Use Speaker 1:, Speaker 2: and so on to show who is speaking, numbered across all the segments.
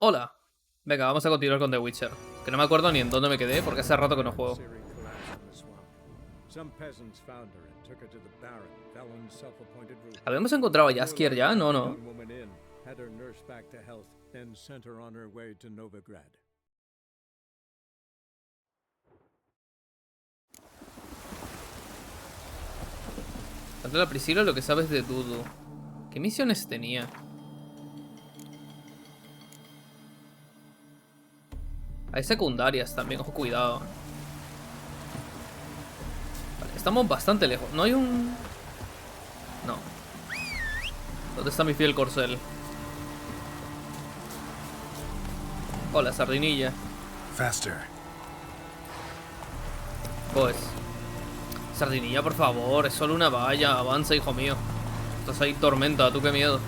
Speaker 1: Hola. Venga, vamos a continuar con The Witcher. Que no me acuerdo ni en dónde me quedé porque hace rato que no juego. ¿Habíamos encontrado a Jaskier ya? No, no. Ante la Priscila lo que sabes de Dudu. ¿Qué misiones tenía? Hay secundarias también, ojo, cuidado. Vale, estamos bastante lejos. No hay un... No. ¿Dónde está mi fiel corcel? Hola, sardinilla.
Speaker 2: Faster.
Speaker 1: Pues... Sardinilla, por favor, es solo una valla. Avanza, hijo mío. Estás ahí, tormenta, tú qué miedo.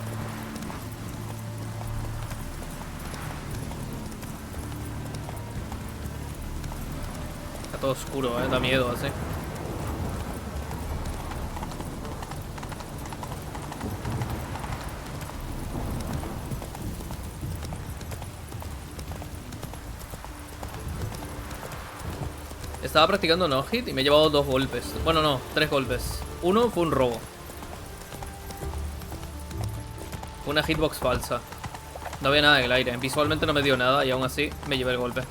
Speaker 1: Está todo oscuro, da miedo así. Estaba practicando no hit y me he llevado 2 golpes. Bueno, no, 3 golpes. Uno fue un robo. Fue una hitbox falsa. No había nada en el aire. Visualmente no me dio nada y aún así me llevé el golpe.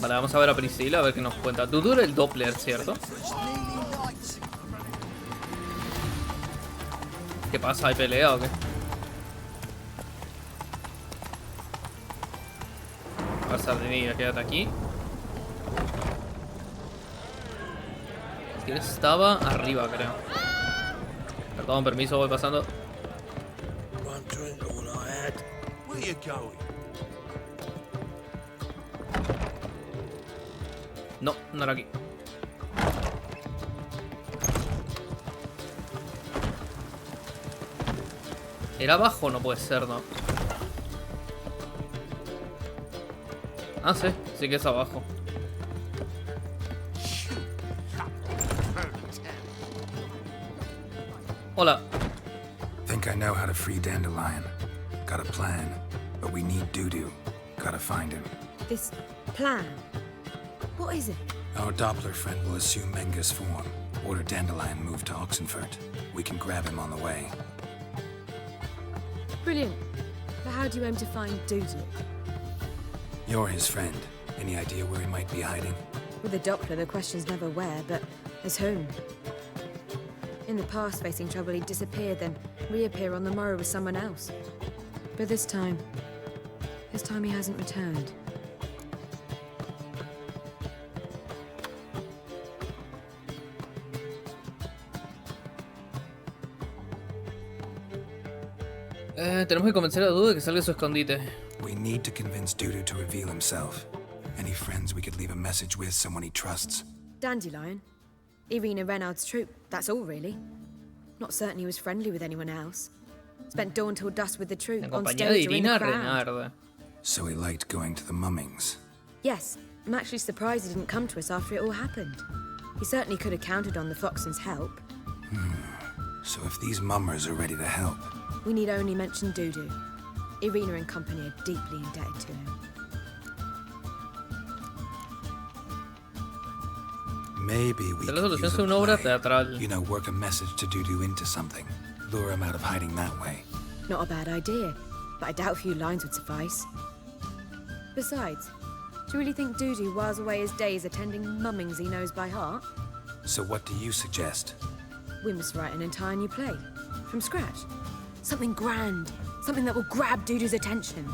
Speaker 1: Vale, vamos a ver a Priscila, a ver qué nos cuenta. Dudu era el Doppler, ¿cierto? ¿Qué pasa? ¿Hay pelea o qué? A ver, sardinilla, quédate aquí. Que estaba arriba, creo. Perdón, permiso, voy pasando. No, no era aquí. ¿Era abajo? No puede ser, ¿no? Ah, sí, sí que es abajo. Hola.
Speaker 2: Think I know how to free Dandelion. Got a plan, but we need Dudu. Gotta find him.
Speaker 3: This plan? What is it?
Speaker 2: Our Doppler friend will assume Menga's form. Order Dandelion move to Oxenfurt. We can grab him on the way.
Speaker 3: Brilliant. But how do you aim to find Dudu?
Speaker 2: You're his friend. Any idea where he might be hiding?
Speaker 3: With the Doppler, the question's never where, but as whom. In the past, facing trouble, he'd disappear, then reappear on the morrow with someone else. But this time he hasn't returned.
Speaker 1: Tenemos que convencer a Dudu de que salga de su escondite.
Speaker 2: We need to convince Dudu to reveal himself. Any friends we could leave a message with, someone he trusts?
Speaker 3: Dandelion? Irina Renard's troop, that's all really. Not certain he was friendly with anyone else. Spent dawn till dusk with the troop,
Speaker 1: En
Speaker 3: on
Speaker 1: compañía de
Speaker 3: stage or in the
Speaker 1: Irina
Speaker 3: crowd.
Speaker 1: Renard.
Speaker 2: So he liked going to the mummings.
Speaker 3: Yes, I'm actually surprised he didn't come to us after it all happened. He certainly could have counted on the Foxen's help.
Speaker 2: So if these mummers are ready to help...
Speaker 3: We need only mention Dudu. Irina and company are deeply indebted to him.
Speaker 2: Maybe we
Speaker 1: La
Speaker 2: could
Speaker 1: solución
Speaker 2: use
Speaker 1: es
Speaker 2: a
Speaker 1: una obra
Speaker 2: play.
Speaker 1: teatral.
Speaker 2: You know, work a message to Dudu into something. Lure him out of hiding that way.
Speaker 3: Not a bad idea, but I doubt a few lines would suffice. Besides, do you really think Dudu whiles away his days attending mummings he knows by heart?
Speaker 2: So what do you suggest?
Speaker 3: We must write an entire new play, from scratch. Something grand, something that will grab Dudu's attention.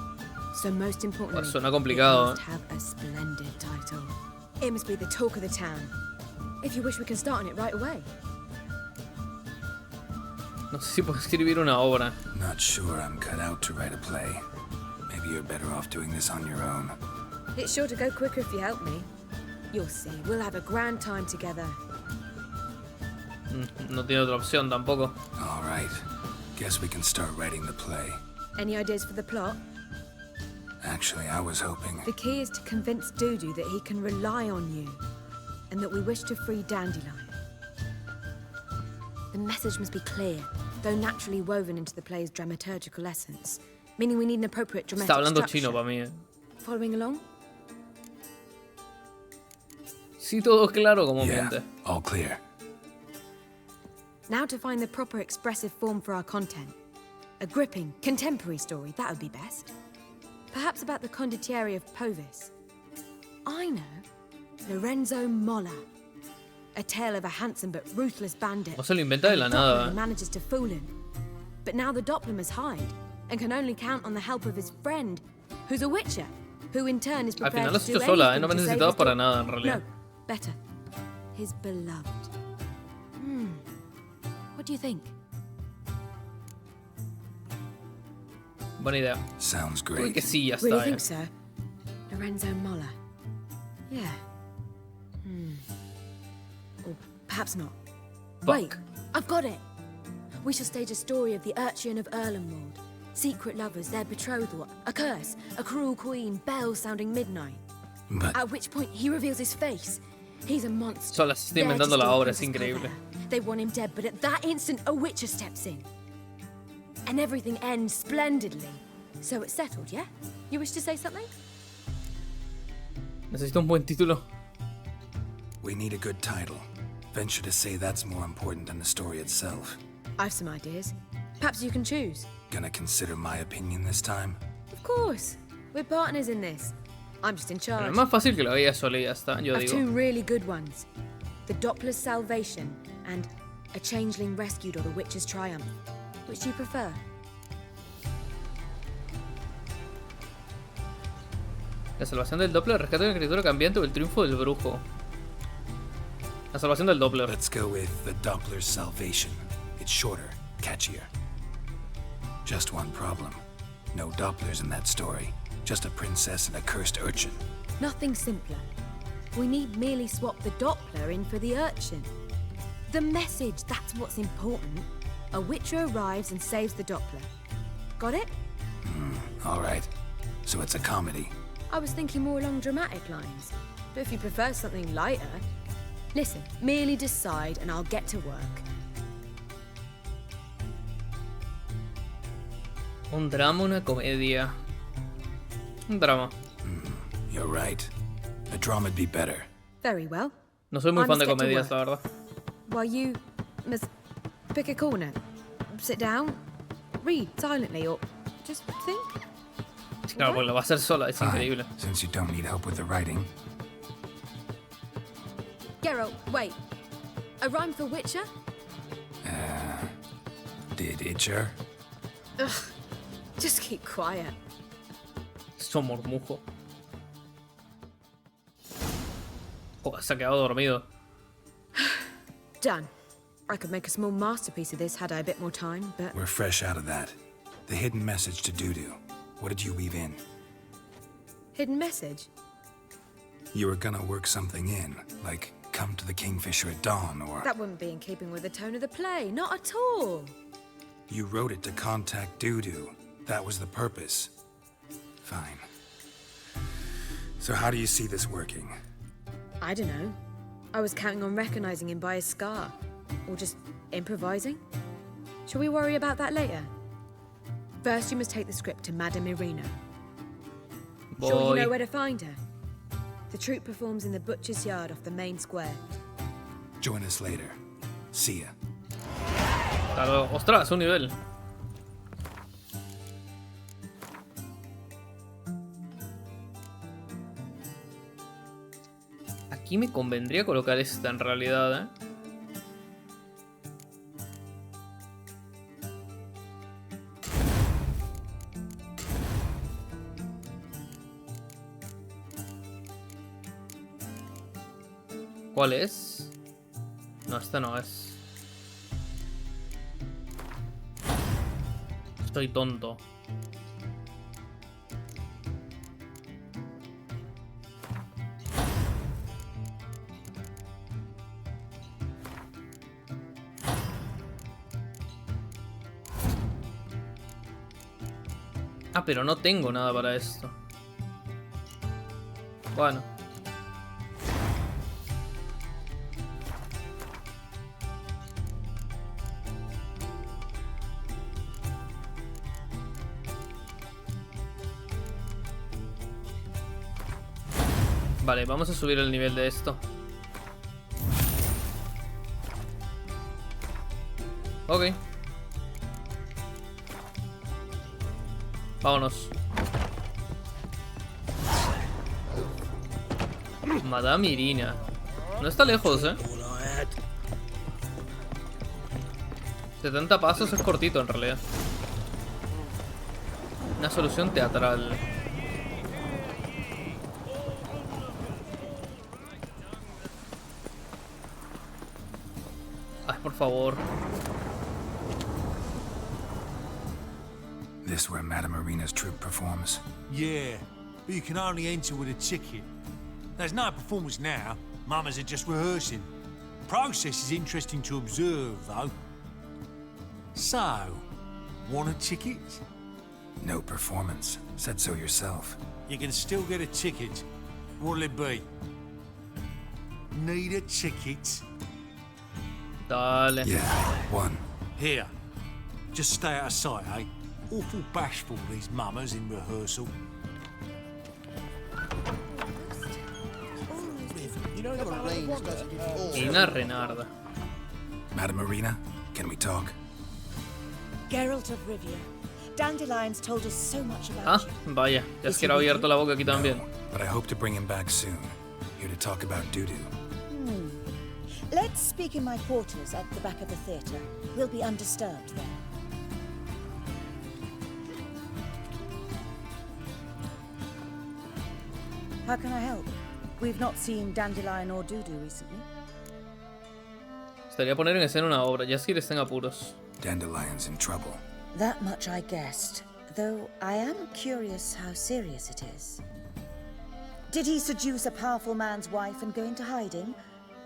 Speaker 3: So most importantly,
Speaker 1: Suena complicado,
Speaker 3: it must have a splendid title. It must be the talk of the town. If you wish, we can start on it right away.
Speaker 1: No sé si puedo escribir una obra.
Speaker 2: Not sure I'm cut out to write a play. Maybe you're better off doing this on your own.
Speaker 3: It's sure to go quicker if you help me. You'll see, we'll have a grand time together.
Speaker 1: No tiene otra opción tampoco.
Speaker 2: All right. Guess we can start writing the play.
Speaker 3: Any ideas for the plot?
Speaker 2: Actually, I was hoping...
Speaker 3: The key is to convince Dudu that he can rely on you, and that we wish to free Dandelion. The message must be clear, though naturally woven into the play's dramaturgical essence, meaning we need an appropriate dramatic
Speaker 1: Está hablando
Speaker 3: structure.
Speaker 1: chino para mí.
Speaker 3: Following along?
Speaker 1: Sí, todo claro como
Speaker 2: Yeah,
Speaker 1: miente.
Speaker 2: all clear.
Speaker 3: Now to find the proper expressive form for our content. A gripping, contemporary story, that would be best. Perhaps about the condottieri of Povis. I know. Lorenzo Molla. A tale of a handsome but ruthless bandit.
Speaker 1: No se lo inventa de la
Speaker 3: And the Doppler
Speaker 1: nada.
Speaker 3: manages to fool him. But now the Doppler must hide, and can only count on the help of his friend, who's a witcher, who in turn is
Speaker 1: Al
Speaker 3: prepared
Speaker 1: final lo has
Speaker 3: to do
Speaker 1: hecho sola,
Speaker 3: anything
Speaker 1: no me
Speaker 3: to save
Speaker 1: necesitaba
Speaker 3: his
Speaker 1: para
Speaker 3: daughter.
Speaker 1: nada en realidad.
Speaker 3: No, better. His beloved. What do you think?
Speaker 1: Buena idea.
Speaker 2: Sounds
Speaker 1: Uy,
Speaker 2: great.
Speaker 1: que sí, ya
Speaker 3: Really
Speaker 1: está.
Speaker 3: think so? Lorenzo Molla. Yeah. Or perhaps not. Wait, I've got it! We shall stage a story of the urchin of Erlenwald. Secret lovers, their betrothal, a curse, a cruel queen, bells sounding midnight.
Speaker 2: But
Speaker 3: At which point he reveals his face. He's a monster.
Speaker 1: Sola se está
Speaker 3: There to
Speaker 1: inventando la
Speaker 3: steal
Speaker 1: obra, es
Speaker 3: Princess
Speaker 1: increíble.
Speaker 3: Colbert. They want him dead, but at that instant a witcher steps in. And everything ends splendidly. So it's settled, yeah? You wish to say something?
Speaker 1: Necesito un buen título.
Speaker 2: we need a good title. Venture to say that's more important than the story itself.
Speaker 3: I've some ideas. Perhaps you can choose.
Speaker 2: Gonna consider my opinion this time?
Speaker 3: Of course. We're partners in this. I'm just in
Speaker 1: Pero
Speaker 3: charge.
Speaker 1: es más fácil que lo veía sola y ya está, yo
Speaker 3: I've
Speaker 1: digo.
Speaker 3: two really good ones. The Doppler's Salvation and A Changeling Rescued or the Witcher's Triumph. Which do you prefer?
Speaker 1: La salvación del Doppler, el rescate de una criatura cambiante o el triunfo del brujo. La salvación del Doppler.
Speaker 2: Let's go with the Doppler's Salvation. It's shorter, catchier. Just one problem. No Dopplers in that story. Just a princess and a cursed urchin.
Speaker 3: Nothing simpler. We need merely swap the Doppler in for the urchin. The message, that's what's important. A witcher arrives and saves the Doppler. Got it?
Speaker 2: All right. So it's a comedy.
Speaker 3: I was thinking more along dramatic lines. But if you prefer something lighter... Listen, merely decide and I'll get to work.
Speaker 1: Un drama, una comedia. Un drama.
Speaker 2: You're right. A drama'd be better.
Speaker 3: Very well.
Speaker 1: No soy muy
Speaker 3: I
Speaker 1: fan de
Speaker 3: must get to
Speaker 1: comedias,
Speaker 3: work.
Speaker 1: la verdad.
Speaker 3: While you must pick a corner, sit down, read silently, or just think.
Speaker 1: Sí, claro, porque lo va a hacer sola, es
Speaker 2: Fine,
Speaker 1: increíble.
Speaker 2: since you don't need help with the writing.
Speaker 3: Geralt, wait. A rhyme for Witcher?
Speaker 2: Did Itcher?
Speaker 3: Ugh. Just keep quiet.
Speaker 1: Son mormujo. Joder, se ha quedado dormido.
Speaker 3: Done. I could make a small masterpiece of this had I a bit more time, but
Speaker 2: We're fresh out of that. The hidden message to Dudu. What did you weave in?
Speaker 3: hidden message.
Speaker 2: You were gonna work something in, like come to the Kingfisher at dawn, or...
Speaker 3: That wouldn't be in keeping with the tone of the play, not at all.
Speaker 2: You wrote it to contact Dudu. That was the purpose. Fine. So how do you see this working?
Speaker 3: I don't know. I was counting on recognizing him by his scar. Or just improvising. Shall we worry about that later? First, you must take the script to Madame Irina. Sure you know
Speaker 1: Voy.
Speaker 3: where to find her? The troupe performs in the butcher's yard off the main square.
Speaker 2: Join us later. See ya.
Speaker 1: Hasta luego. Ostras, un nivel. Aquí me convendría colocar esta en realidad, ¿eh? ¿Cuál es? No, esta no es. Estoy tonto. Ah, pero no tengo nada para esto. Bueno. Vale, vamos a subir el nivel de esto. Ok. Vámonos. Madame Irina. No está lejos, 70 pasos es cortito en realidad. Una solución teatral. Ay, por favor.
Speaker 2: This where Madame Irina's troupe performs?
Speaker 4: Yeah, but you can only enter with a ticket. There's no performance now. Mamas are just rehearsing. Process is interesting to observe, though. So, want a ticket?
Speaker 2: No performance. Said so yourself.
Speaker 4: You can still get a ticket. What'll it be? Need a ticket?
Speaker 1: Dale.
Speaker 2: Yeah, one.
Speaker 4: Here. Just stay out of sight, eh? Awful bashful, these mamas in rehearsal.
Speaker 1: Ina Renarda.
Speaker 2: Madame Irina, can we talk?
Speaker 5: Geralt of Rivia. Dandelions told us so much about
Speaker 1: Ah,
Speaker 5: you.
Speaker 1: vaya. Jaskier ha abierto la boca aquí también.
Speaker 2: No, but I hope to bring him back soon. Here to talk about Dudu.
Speaker 5: Let's speak in my quarters at the back of the theatre. We'll be undisturbed there. How can I help? We've not seen Dandelion or Dudu recently.
Speaker 1: Estaría poner en escena una obra. Jaskier está en apuros.
Speaker 2: Dandelion's in trouble.
Speaker 5: That much I guessed, though I am curious how serious it is. Did he seduce a powerful man's wife and go into hiding?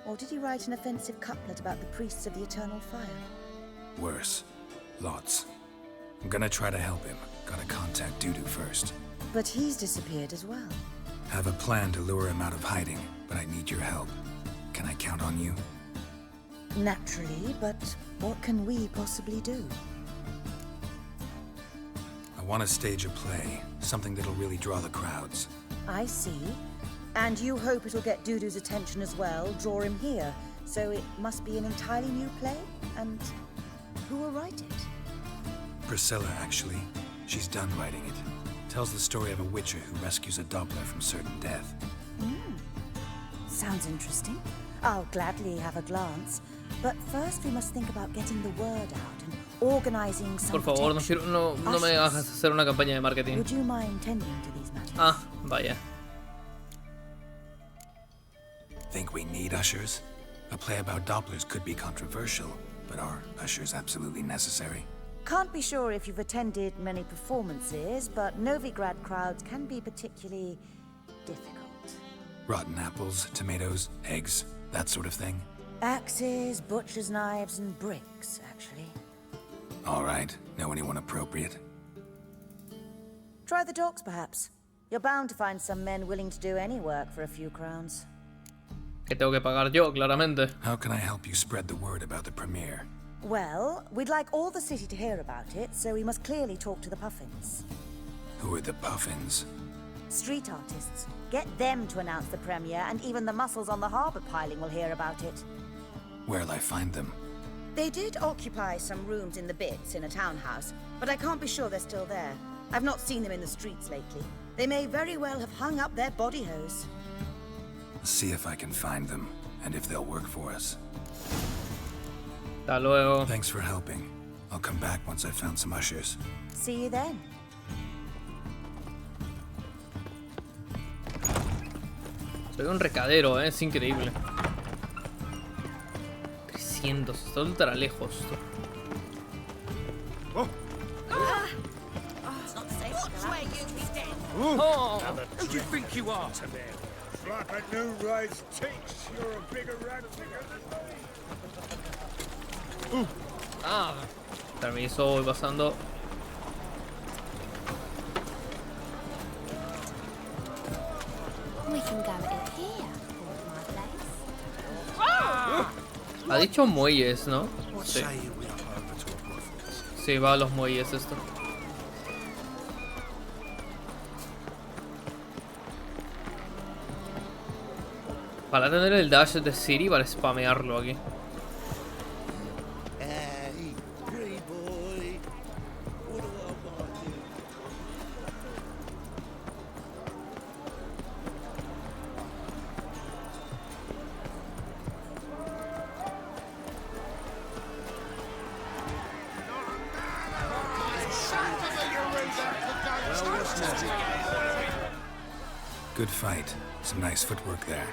Speaker 5: Or did he write an offensive couplet about the priests of the eternal fire?
Speaker 2: Worse. Lots. I'm gonna try to help him. Gotta contact Dudu first.
Speaker 5: But he's disappeared as well.
Speaker 2: Have a plan to lure him out of hiding, but I need your help. Can I count on you?
Speaker 5: Naturally, but what can we possibly do?
Speaker 2: I want to stage a play, something that'll really draw the crowds.
Speaker 5: I see. And you hope it'll get Dudu's attention as well, draw him here. So it must be an entirely new play? And who will write it?
Speaker 2: Priscilla, actually. She's done writing it. Tells the story of a witcher who rescues a Doppler from certain death.
Speaker 5: Sounds interesting. I'll gladly have a glance. But first we must think about getting the word out and organizing some
Speaker 1: Por favor,
Speaker 5: protection.
Speaker 1: no me hagas hacer una campaña de marketing.
Speaker 5: Would you mind tending to these matters?
Speaker 1: Ah, vaya.
Speaker 2: Think we need ushers? A play about Dopplers could be controversial, but are ushers absolutely necessary?
Speaker 5: Can't be sure if you've attended many performances, but Novigrad crowds can be particularly difficult.
Speaker 2: Rotten apples, tomatoes, eggs, that sort of thing?
Speaker 5: Axes, butcher's knives, and bricks, actually.
Speaker 2: All right. Know anyone appropriate?
Speaker 5: Try the docks, perhaps. You're bound to find some men willing to do any work for a few crowns.
Speaker 1: Que tengo que pagar yo, claramente.
Speaker 2: How can I help you spread the word about the premiere?
Speaker 5: Well, we'd like all the city to hear about it, so we must clearly talk to the Puffins.
Speaker 2: Who are the Puffins?
Speaker 5: Street artists. Get them to announce the premiere, and even the muscles on the harbour piling will hear about it.
Speaker 2: Where'll I find them?
Speaker 5: They did occupy some rooms in the Bits in a townhouse, but I can't be sure they're still there. I've not seen them in the streets lately. They may very well have hung up their body hose.
Speaker 2: See if I can find them, and if they'll work for us.
Speaker 1: Hasta luego.
Speaker 2: Thanks for helping. I'll come back once I've found some ushers.
Speaker 5: See you then.
Speaker 1: Soy un recadero, es increíble. 300, está ultra lejos. Oh.
Speaker 4: Who do you think you are?
Speaker 6: Like a new ride's teats, you're a bigger rat than me.
Speaker 1: Ah, permiso, voy pasando.
Speaker 7: We can can go in here, for my place.
Speaker 1: Ha dicho muelles, ¿no?
Speaker 2: What
Speaker 1: Sí.
Speaker 2: say we hop over to a brothel?
Speaker 1: Sí, va a los muelles esto. Para tener el dash de Siri para spamearlo aquí.
Speaker 6: Hey, pretty boy. What do I want to do?
Speaker 2: Good fight. Some nice footwork there.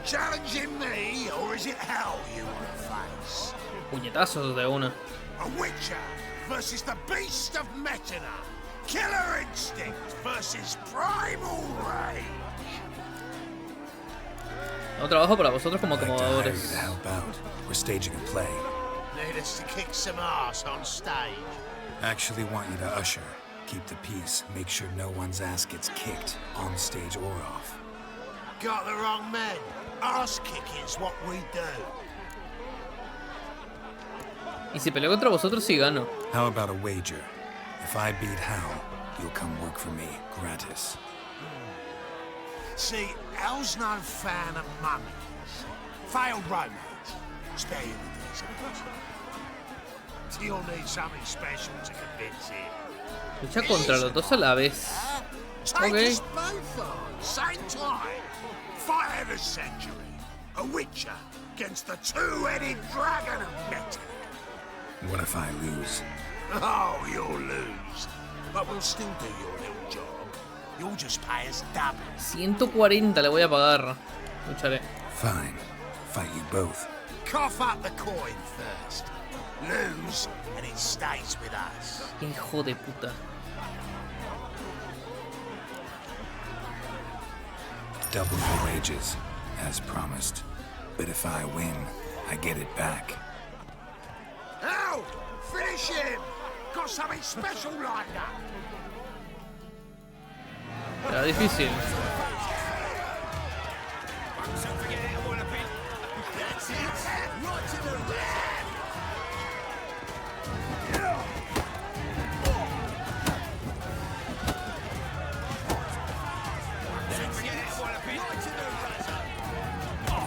Speaker 6: Challenging me, or is it hell you want to face?
Speaker 1: Puñetazos de una.
Speaker 6: A witcher versus the beast of Metina. Killer instinct versus primal rage.
Speaker 1: No trabajo para vosotros como
Speaker 2: I'd like to hire you
Speaker 1: acomodadores.
Speaker 2: to help out. We're staging a play.
Speaker 6: Need us to kick some ass on stage.
Speaker 2: Actually want you to usher. Keep the peace. Make sure no one's ass gets kicked, on stage or off.
Speaker 6: Got the wrong men. Ass kicking's what we do.
Speaker 1: Y si peleo contra vosotros, sí gano.
Speaker 2: How about a wager? If I beat Hal, you'll come work for me, gratis.
Speaker 6: See, Hal's no fan of mummies. Failed romance. Spare you the details. You'll need something special to convince him.
Speaker 1: Lucha contra los dos a la vez.
Speaker 6: Take
Speaker 1: Okay.
Speaker 6: us both on, same time. Fight of the century. A witcher against the two-headed dragon of Metina.
Speaker 2: What if I lose?
Speaker 6: Oh, you'll lose. But we'll still do your little job. You'll just pay us double.
Speaker 1: 140 le voy a pagar. Lucharé.
Speaker 2: Fine. Fight you both.
Speaker 6: Cough up the coin first. Lose, and it stays with us.
Speaker 1: Hijo de puta.
Speaker 2: Double your wages, as promised. But if I win, I get it back.
Speaker 6: Now, finish him! Got something special lined up.
Speaker 1: Era difícil.
Speaker 6: That's it. Right to the red.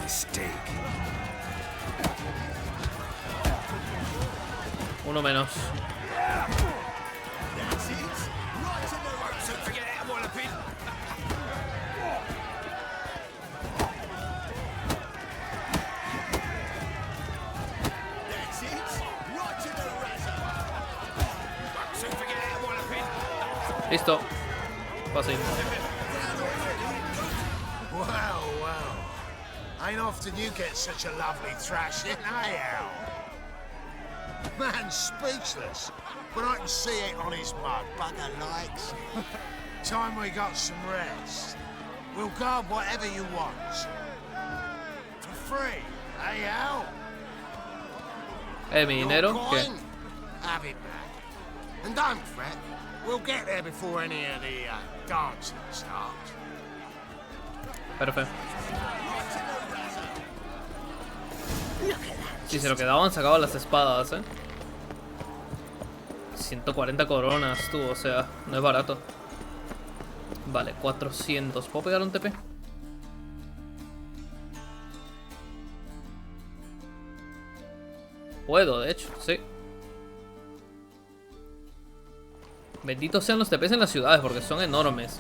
Speaker 2: Mistake.
Speaker 1: Uno menos.
Speaker 6: That's it. Right to the red. So forget it, Walloping. That's it. Right to the razor. So forget it, Walloping.
Speaker 1: Listo. Fácil.
Speaker 6: Well. Ain't often you get such a lovely thrashing, eh, Al? Man's speechless, but I can see it on his mug. Bugger likes. Time we got some rest. We'll guard whatever you want. For free, eh, Al?
Speaker 1: Mi dinero.
Speaker 6: Your
Speaker 1: ¿Qué?
Speaker 6: coin? Have it back. And don't fret. We'll get there before any of the dancing starts.
Speaker 1: Perfecto. Si se lo quedaban sacado las espadas, 140 coronas, tú, o sea, no es barato. Vale, 400. ¿Puedo pegar un TP? Puedo, de hecho, sí. Benditos sean los TPs en las ciudades, porque son enormes.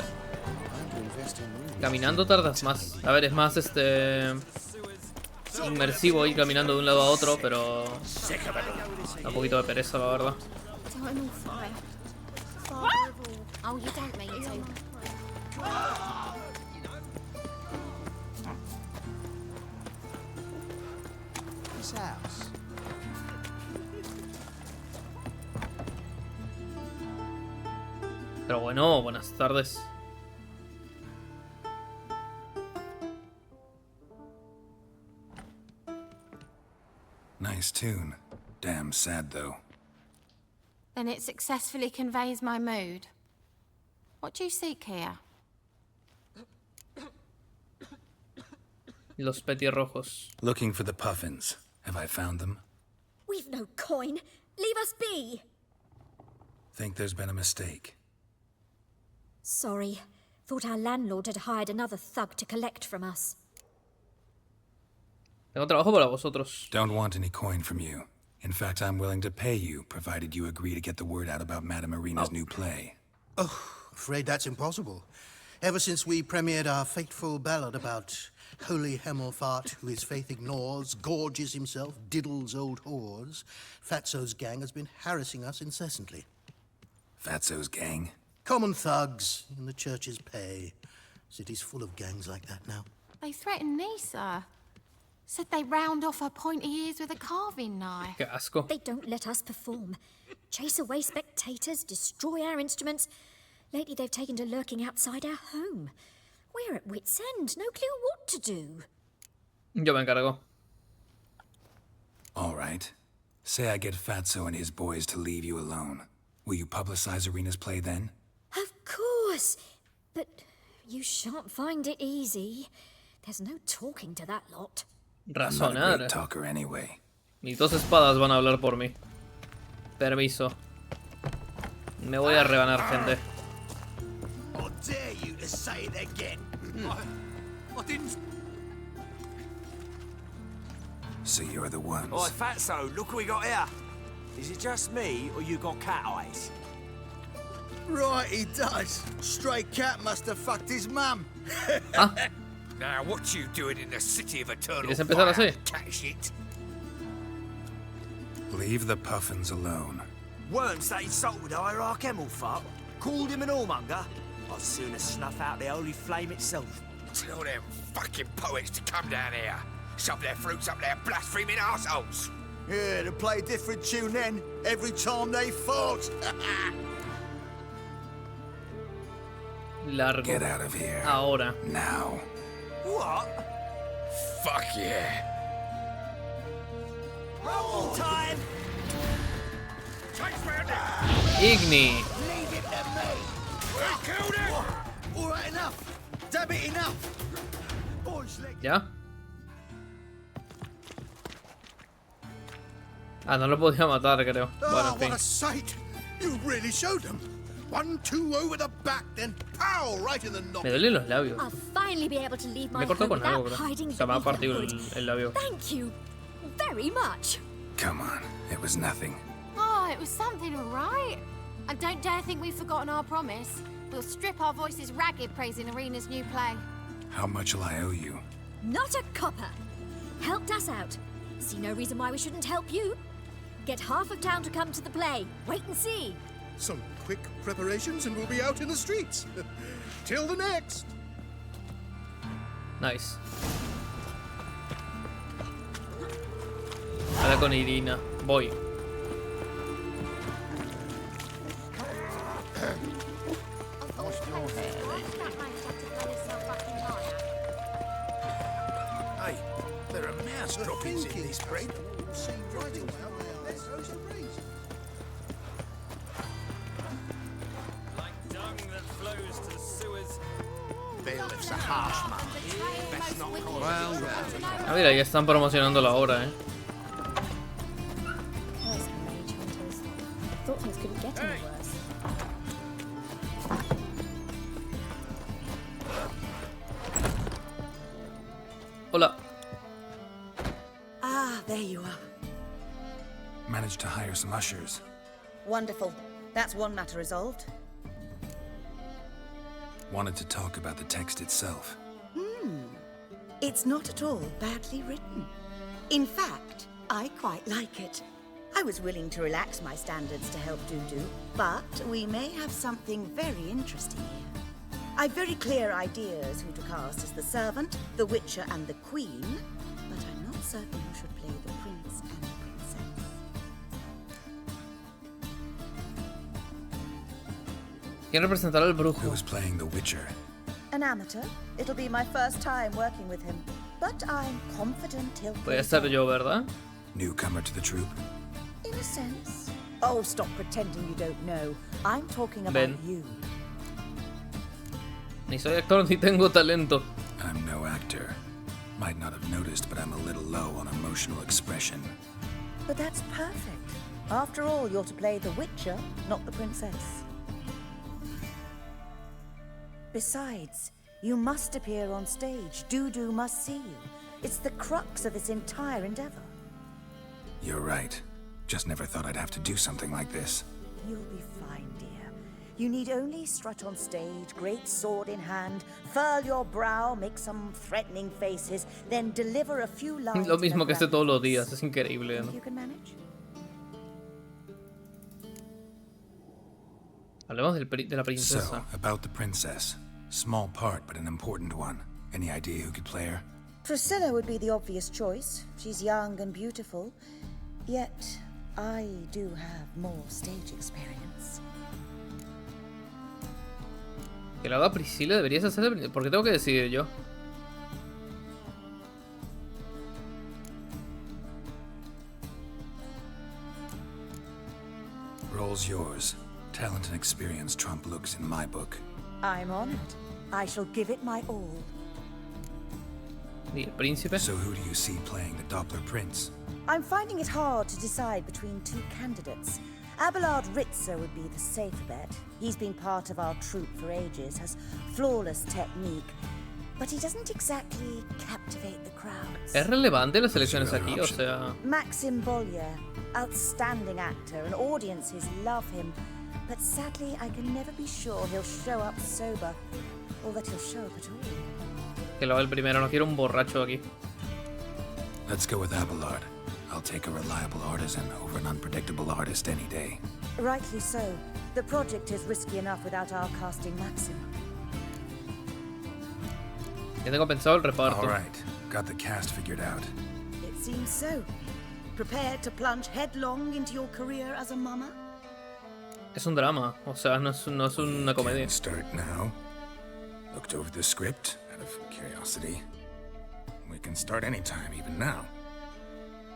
Speaker 1: Caminando tardas más. A ver, es más inmersivo ir caminando de un lado a otro, pero da un poquito de pereza, la verdad.
Speaker 7: I'm all fire. Father of all. Oh, you don't mean to.
Speaker 6: This house.
Speaker 1: Pero bueno, buenas tardes.
Speaker 2: Nice tune. Damn sad, though.
Speaker 7: Then it successfully conveys my mood. What do you seek here?
Speaker 1: Los petirrojos.
Speaker 2: Looking for the puffins. Have I found them?
Speaker 7: We've no coin. Leave us be.
Speaker 2: Think there's been a mistake.
Speaker 7: Sorry. Thought our landlord had hired another thug to collect from us.
Speaker 1: Tengo trabajo para vosotros.
Speaker 2: Don't want any coin from you. In fact, I'm willing to pay you, provided you agree to get the word out about Madame Irina's new play.
Speaker 8: Afraid that's impossible. Ever since we premiered our fateful ballad about holy Hemelfart, who his faith ignores, gorges himself, diddles old whores, Fatso's gang has been harassing us incessantly.
Speaker 2: Fatso's gang?
Speaker 8: Common thugs in the church's pay. City's full of gangs like that now.
Speaker 9: They threatened Nisa. Said they round off her pointy ears with a carving knife.
Speaker 1: Qué asco.
Speaker 7: They don't let us perform. Chase away spectators, destroy our instruments. Lately they've taken to lurking outside our home. We're at wit's end, no clue what to do.
Speaker 1: Yo me encargo.
Speaker 2: All right. Say I get Fatso and his boys to leave you alone. Will you publicize Irina's play then?
Speaker 7: Of course. But you shan't find it easy. There's no talking to that lot.
Speaker 2: I'm not a great
Speaker 1: Razonar.
Speaker 2: talker anyway.
Speaker 1: Mis dos espadas van a hablar por mí. Permiso. Me voy a rebanar, gente.
Speaker 6: I dare you to say it again. I didn't.
Speaker 2: So you're the ones.
Speaker 10: Oi, Fatso, look what we got here. Is it just me, or you got cat eyes?
Speaker 6: Right, he does. Stray cat must have fucked his mum.
Speaker 10: Now, what you doing in the city of eternal
Speaker 1: ¿Quieres empezar
Speaker 10: fire,
Speaker 1: así?
Speaker 10: cat shit?
Speaker 2: Leave the puffins alone.
Speaker 10: Weren't that insulted hierarch Hemelfart? Called him an whoremonger? I'd sooner snuff out the holy flame itself. Tell them fucking poets to come down here. Shove their fruits up their blaspheming arseholes.
Speaker 6: Yeah, to play a different tune then, every time they fought.
Speaker 1: Largo.
Speaker 2: Get out of here.
Speaker 1: Ahora.
Speaker 2: Now.
Speaker 10: What? Fuck yeah. Roll time! Chase round it!
Speaker 1: Igni.
Speaker 6: Leave it to me.
Speaker 10: We killed him!
Speaker 6: All right, enough. Damn it, enough. Boys, let
Speaker 1: ¿Ya? Ah, no lo podía matar, creo. Bueno, en fin.
Speaker 8: What a sight! You really showed them. 1-2 over the back, then pow right in the knob.
Speaker 1: Me duelen los labios.
Speaker 7: I'll finally be able to leave my
Speaker 1: Me cortó
Speaker 7: home
Speaker 1: con algo,
Speaker 7: without
Speaker 1: bro.
Speaker 7: hiding
Speaker 1: Se me ha
Speaker 7: beneath a
Speaker 1: partido
Speaker 7: hood.
Speaker 1: el labio.
Speaker 7: Thank you very much.
Speaker 2: Come on. It was nothing.
Speaker 9: Oh, it was something, all right. And don't dare think we've forgotten our promise. We'll strip our voices ragged praising Irina's new play.
Speaker 2: How much will I owe you?
Speaker 7: Not a copper. Helped us out. See no reason why we shouldn't help you. Get half of town to come to the play. Wait and see.
Speaker 8: Some quick preparations and we'll be out in the streets. Till the next.
Speaker 1: Nice. Ahora con Irina. Voy.
Speaker 6: Hey, there are mouse droppings in this bread. Bailiff's a harsh man. Best not call
Speaker 1: Ah, mira, ya están promocionando la obra,
Speaker 7: Thought things couldn't get any worse.
Speaker 1: Hola.
Speaker 5: Ah, there you are.
Speaker 2: Managed to hire some ushers.
Speaker 5: Wonderful. That's one matter resolved.
Speaker 2: Wanted to talk about the text itself.
Speaker 5: It's not at all badly written. In fact, I quite like it. I was willing to relax my standards to help Dudu, but we may have something very interesting here. I've very clear ideas who to cast as the servant, the witcher, and the queen, but I'm not certain who should play the prince and the princess.
Speaker 1: ¿Quién representará al brujo?
Speaker 2: Who's playing the Witcher?
Speaker 5: An amateur. It'll be my first time working with him, but I'm confident he'll
Speaker 1: Voy
Speaker 5: play
Speaker 1: a ser yo, ¿verdad?
Speaker 2: Newcomer to the troupe?
Speaker 5: in a sense. Oh, stop pretending you don't know. I'm talking about
Speaker 1: Ben.
Speaker 5: you.
Speaker 1: Ni soy actor ni tengo talento.
Speaker 2: I'm no actor. Might not have noticed, but I'm a little low on emotional expression.
Speaker 5: But that's perfect. After all, you're to play the Witcher, not the princess. Besides, you must appear on stage. Dudu must see you. It's the crux of this entire endeavor.
Speaker 2: You're right. Just never thought I'd have to do something like this.
Speaker 5: You'll be fine, dear. You need only strut on stage, great sword in hand, furl your brow, make some threatening faces, then deliver a few lines.
Speaker 1: Lo mismo que hace todos los días, es increíble, ¿no?
Speaker 5: You can manage?
Speaker 1: Hablemos de la princesa.
Speaker 2: So, about the princess. Small part, but an important one. Any idea who could play her?
Speaker 5: Priscilla would be the obvious choice. She's young and beautiful. Yet, I do have more stage experience.
Speaker 1: Que lo haga Priscilla, deberías hacer. ¿Por qué tengo que decidir yo?
Speaker 2: Role's yours. Talent and experience trump looks in my book.
Speaker 5: I'm honored. I shall give it my all.
Speaker 1: ¿Y el príncipe?
Speaker 2: So who do you see playing the Doppler Prince?
Speaker 5: I'm finding it hard to decide between two candidates. Abelard Ritzer would be the safer bet. He's been part of our troupe for ages, has flawless technique, but he doesn't exactly captivate the crowds.
Speaker 1: ¿Es relevante las elecciones aquí? O sea...
Speaker 5: Maxim Bollier, outstanding actor, and audiences love him, but sadly I can never be sure he'll show up sober, or that he'll show up at all.
Speaker 1: Que lo haga el primero, no quiero un borracho aquí.
Speaker 2: Let's go with Abelard. I'll take a reliable artisan over an unpredictable artist any day.
Speaker 5: Rightly so. The project is risky enough without our casting Maxim.
Speaker 1: Ya tengo pensado el reparto.
Speaker 2: All right, got the cast figured out.
Speaker 5: It seems so. Prepared to plunge headlong into your career as a mama?
Speaker 1: Es un drama, o sea, no es una comedia.
Speaker 2: Can start now. Looked over the script out of curiosity. We can start anytime, even now.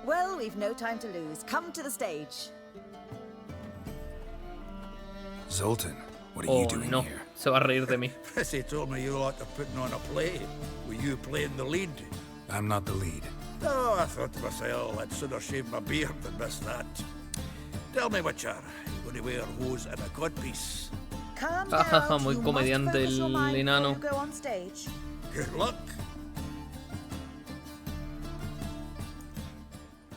Speaker 5: Well, we've no time to lose. Come to the stage.
Speaker 2: Zoltan, what are you doing
Speaker 1: no.
Speaker 2: here?
Speaker 1: Se va a reír de mí.
Speaker 11: Prissy told me you like to putting on a play. Were you playing the lead?
Speaker 2: I'm not the lead.
Speaker 11: Oh, I thought to myself, I'd sooner shave my beard than miss that. Tell me, Witcher, you going to wear hose and a codpiece?
Speaker 5: Calm down.
Speaker 1: Muy
Speaker 5: You
Speaker 1: comediante
Speaker 5: must focus your
Speaker 1: el
Speaker 5: mind before
Speaker 1: enano.
Speaker 5: you go on stage.
Speaker 11: Good luck.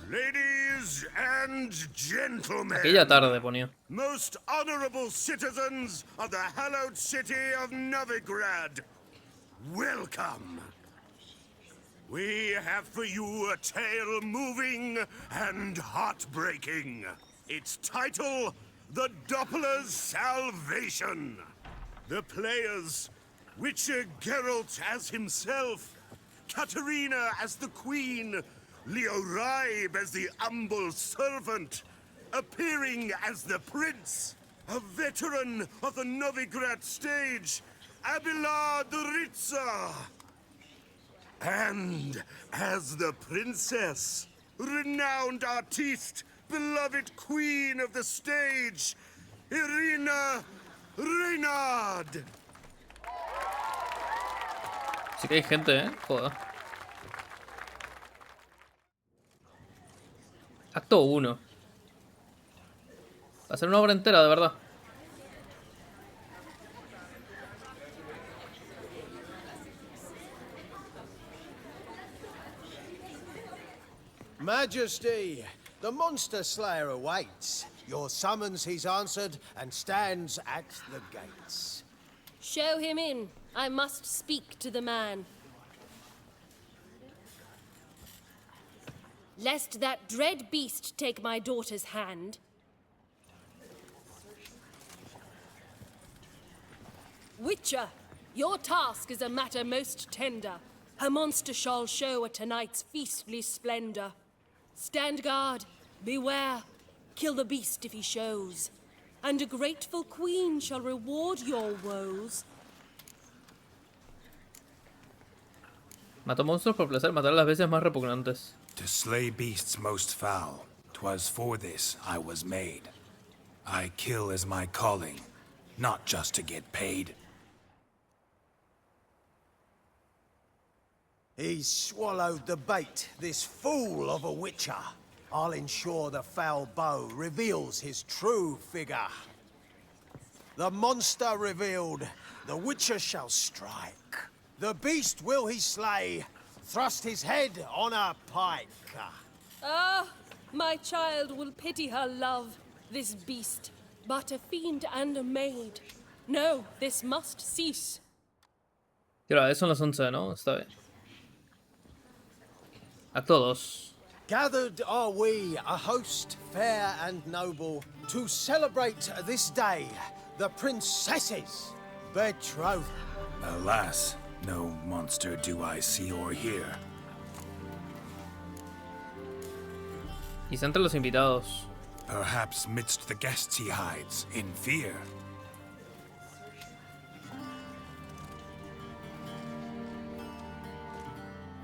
Speaker 6: Ladies and gentlemen,
Speaker 1: Aquella tarde ponía.
Speaker 6: most honorable citizens of the hallowed city of Novigrad, welcome. We have for you a tale moving and heartbreaking. Its title, The Doppler's Salvation. The players, Witcher Geralt as himself, Katerina as the Queen, Leo Raib as the humble servant, appearing as the Prince, a veteran of the Novigrad stage, Abelard Ritzer. And as the Princess, renowned artiste, beloved Queen of the stage, Irina Reynard.
Speaker 1: Sí que hay gente, joder. Acto 1. Va a ser una obra entera, de verdad.
Speaker 12: Majesty, the monster slayer awaits. Your summons he's answered and stands at the gates.
Speaker 13: Show him in. I must speak to the man. Lest that dread beast take my daughter's hand. Witcher, your task is a matter most tender. Her monster shall show at tonight's feastly splendor. Stand guard, beware, kill the beast if he shows, and a grateful queen shall reward your woes.
Speaker 1: Mato monstruos por placer, matar a las bestias más repugnantes.
Speaker 2: To slay beasts most foul, 'twas for this I was made. I kill as my calling, not just to get paid.
Speaker 12: He's swallowed the bait, this fool of a witcher. I'll ensure the foul bow reveals his true figure. The monster revealed, the witcher shall strike. The beast will he slay, thrust his head on a pike.
Speaker 13: Ah, my child will pity her love, this beast, but a fiend and a maid. No, this must cease.
Speaker 1: ¿Qué hora es? Son las 11, ¿no? Está bien. Acto 2.
Speaker 12: Gathered are we, a host fair and noble, to celebrate this day, the princess's betrothal.
Speaker 2: Alas, no monster do I see or hear.
Speaker 1: Y está entre los invitados.
Speaker 2: Perhaps midst the guests he hides, in fear.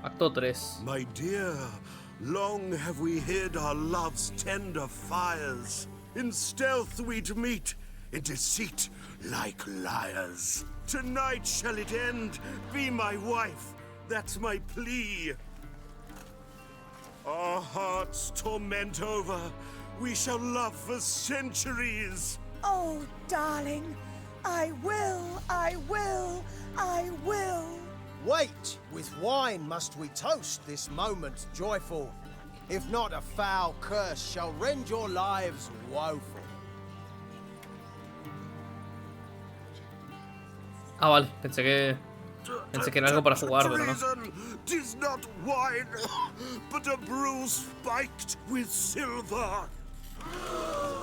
Speaker 1: Acto 3.
Speaker 14: My dear, long have we hid our love's tender fires. In stealth we'd meet, in deceit like liars. Tonight shall it end, be my wife, that's my plea. Our hearts torment over, we shall love for centuries.
Speaker 5: Oh, darling, I will, I will, I will.
Speaker 12: Wait, with wine must we toast this moment joyful. If not, a foul curse shall rend your lives woeful.
Speaker 1: Ah, vale. Pensé que era algo para jugar, pero no.
Speaker 14: Tis not wine, but a brew spiked with silver.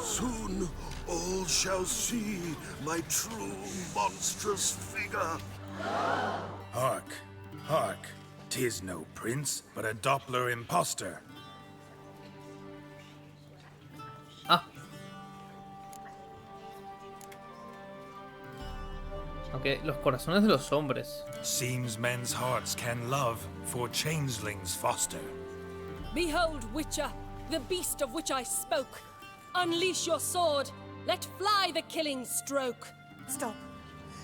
Speaker 14: Soon all shall see my true monstrous figure.
Speaker 2: Hark, hark. 'Tis no prince, but a Doppler impostor.
Speaker 1: Ah. Ok, los corazones de los hombres.
Speaker 2: Seems men's hearts can love, for changelings foster.
Speaker 13: Behold, Witcher, the beast of which I spoke. Unleash your sword. Let fly the killing stroke.
Speaker 5: Stop.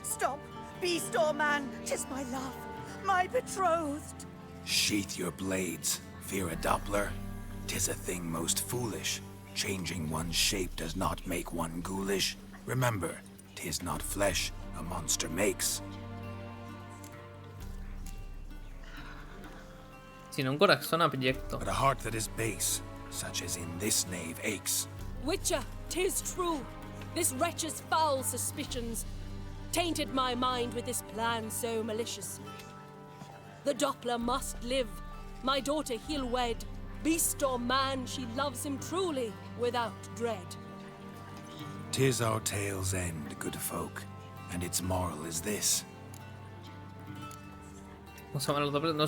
Speaker 5: Stop. Beast or man, 'tis my love, my betrothed.
Speaker 2: Sheath your blades, fear a Doppler. 'Tis a thing most foolish. Changing one's shape does not make one ghoulish. Remember, 'tis not flesh a monster makes.
Speaker 1: Sino un corazón abyecto.
Speaker 2: But a heart that is base, such as in this knave aches.
Speaker 13: Witcher, 'tis true. This wretch's foul suspicions tainted my mind with this plan so malicious. The Doppler must live. My daughter he'll wed. Beast or man, she loves him truly, without dread.
Speaker 2: 'Tis our tale's end, good folk, and its moral is this.
Speaker 1: No es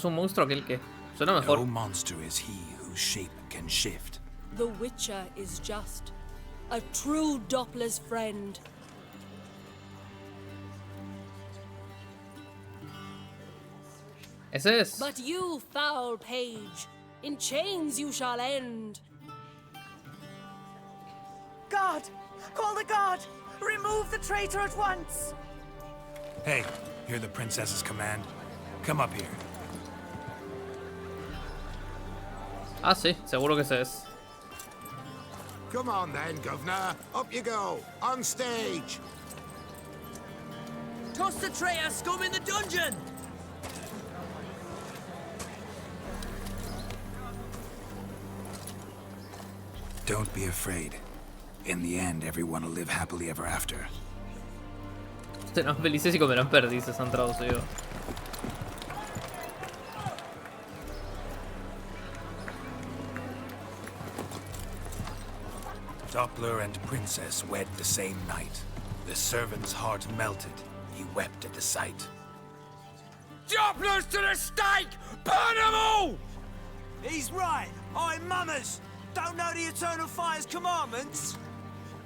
Speaker 1: un monstruo aquel que suena mejor.
Speaker 2: No monster is he whose shape can shift.
Speaker 13: The Witcher is just a true Doppler's friend.
Speaker 1: Ese es.
Speaker 13: But you, foul page, in chains you shall end.
Speaker 5: Guard! Call the guard! Remove the traitor at once!
Speaker 2: Hey, hear the princess's command? Come up here.
Speaker 1: Ah, sí, seguro que ese es.
Speaker 6: Come on then, governor. Up you go. On stage.
Speaker 10: Toss the traitor scum in the dungeon!
Speaker 2: Don't be afraid. In the end, everyone will live happily ever after.
Speaker 1: Serán felices y comerán perdices, han traducido.
Speaker 2: Doppler and princess wed the same night. The servant's heart melted. He wept at the sight.
Speaker 10: Dopplers to the stake! Burn them all!
Speaker 12: He's right. I'm mummers. Don't know the Eternal Fire's commandments?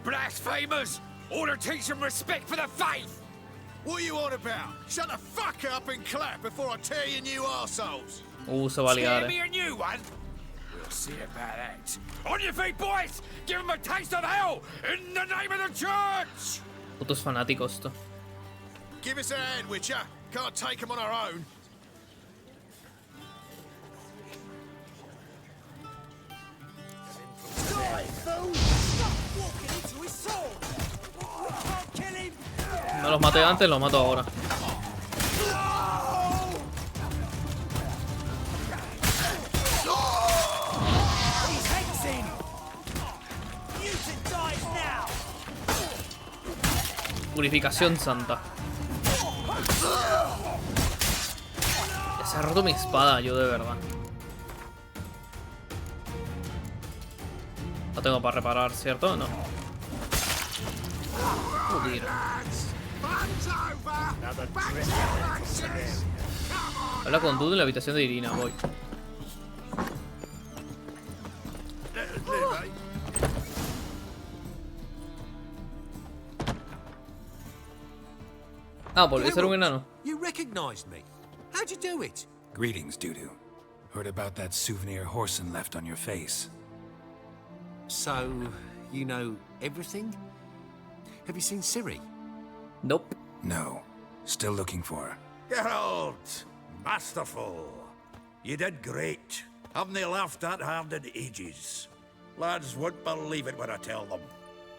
Speaker 10: Blasphemers! Ought to teach them respect for the faith!
Speaker 6: What are you on about? Shut the fuck up and clap before I tear you new arseholes.
Speaker 1: Se va a ligar,
Speaker 10: Tear me a new one? We'll see about that. On your feet, boys! Give them a taste of hell in the name of the church!
Speaker 1: Putos fanáticos esto.
Speaker 6: Give us a hand, Witcher. Can't take them on our own.
Speaker 1: No los maté antes, los mato ahora. Purificación santa. Ya se ha roto mi espada, yo de verdad. La tengo para reparar, ¿cierto? No. Joder. Habla con Dudu en la habitación de Irina, voy. Ah, volvió a ser un enano.
Speaker 12: You recognized me. How'd you do it?
Speaker 2: Greetings, Dudu. Heard about that souvenir Horson left on your face.
Speaker 12: So, you know everything? Have you seen Ciri?
Speaker 1: Nope.
Speaker 2: No. Still looking for her.
Speaker 11: Geralt! Masterful! You did great. Haven't they laughed that hard in ages? Lads won't believe it when I tell them.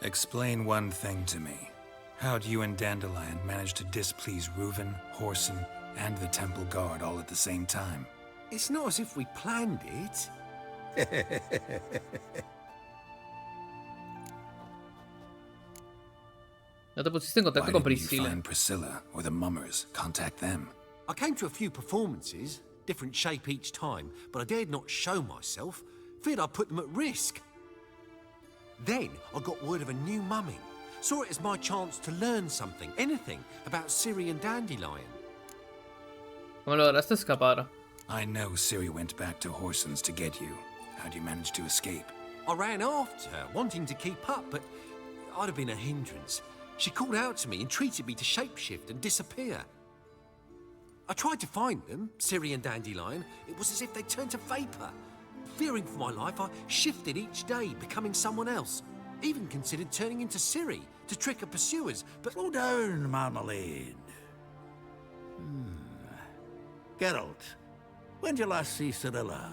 Speaker 2: Explain one thing to me. How do you and Dandelion manage to displease Reuven, Horson, and the Temple Guard all at the same time?
Speaker 12: It's not as if we planned it.
Speaker 1: No te pusiste en contacto con
Speaker 2: Why didn't you
Speaker 1: Priscilla.
Speaker 2: find Priscilla or the Mummers? Contact them.
Speaker 12: I came to a few performances, different shape each time, but I dared not show myself. Feared I'd put them at risk. Then I got word of a new mumming. Saw it as my chance to learn something, anything, about Ciri and Dandelion.
Speaker 1: ¿Cómo lograste escapar?
Speaker 2: I know Ciri went back to Horson's to get you. How'd you manage to escape?
Speaker 12: I ran after her, wanting to keep up, but I'd have been a hindrance. She called out to me, entreated me to shapeshift and disappear. I tried to find them, Ciri and Dandelion. It was as if they turned to vapor. Fearing for my life, I shifted each day, becoming someone else. Even considered turning into Ciri to trick her pursuers, but...
Speaker 11: Slow down, Marmalade. Geralt, when did you last see Cirilla?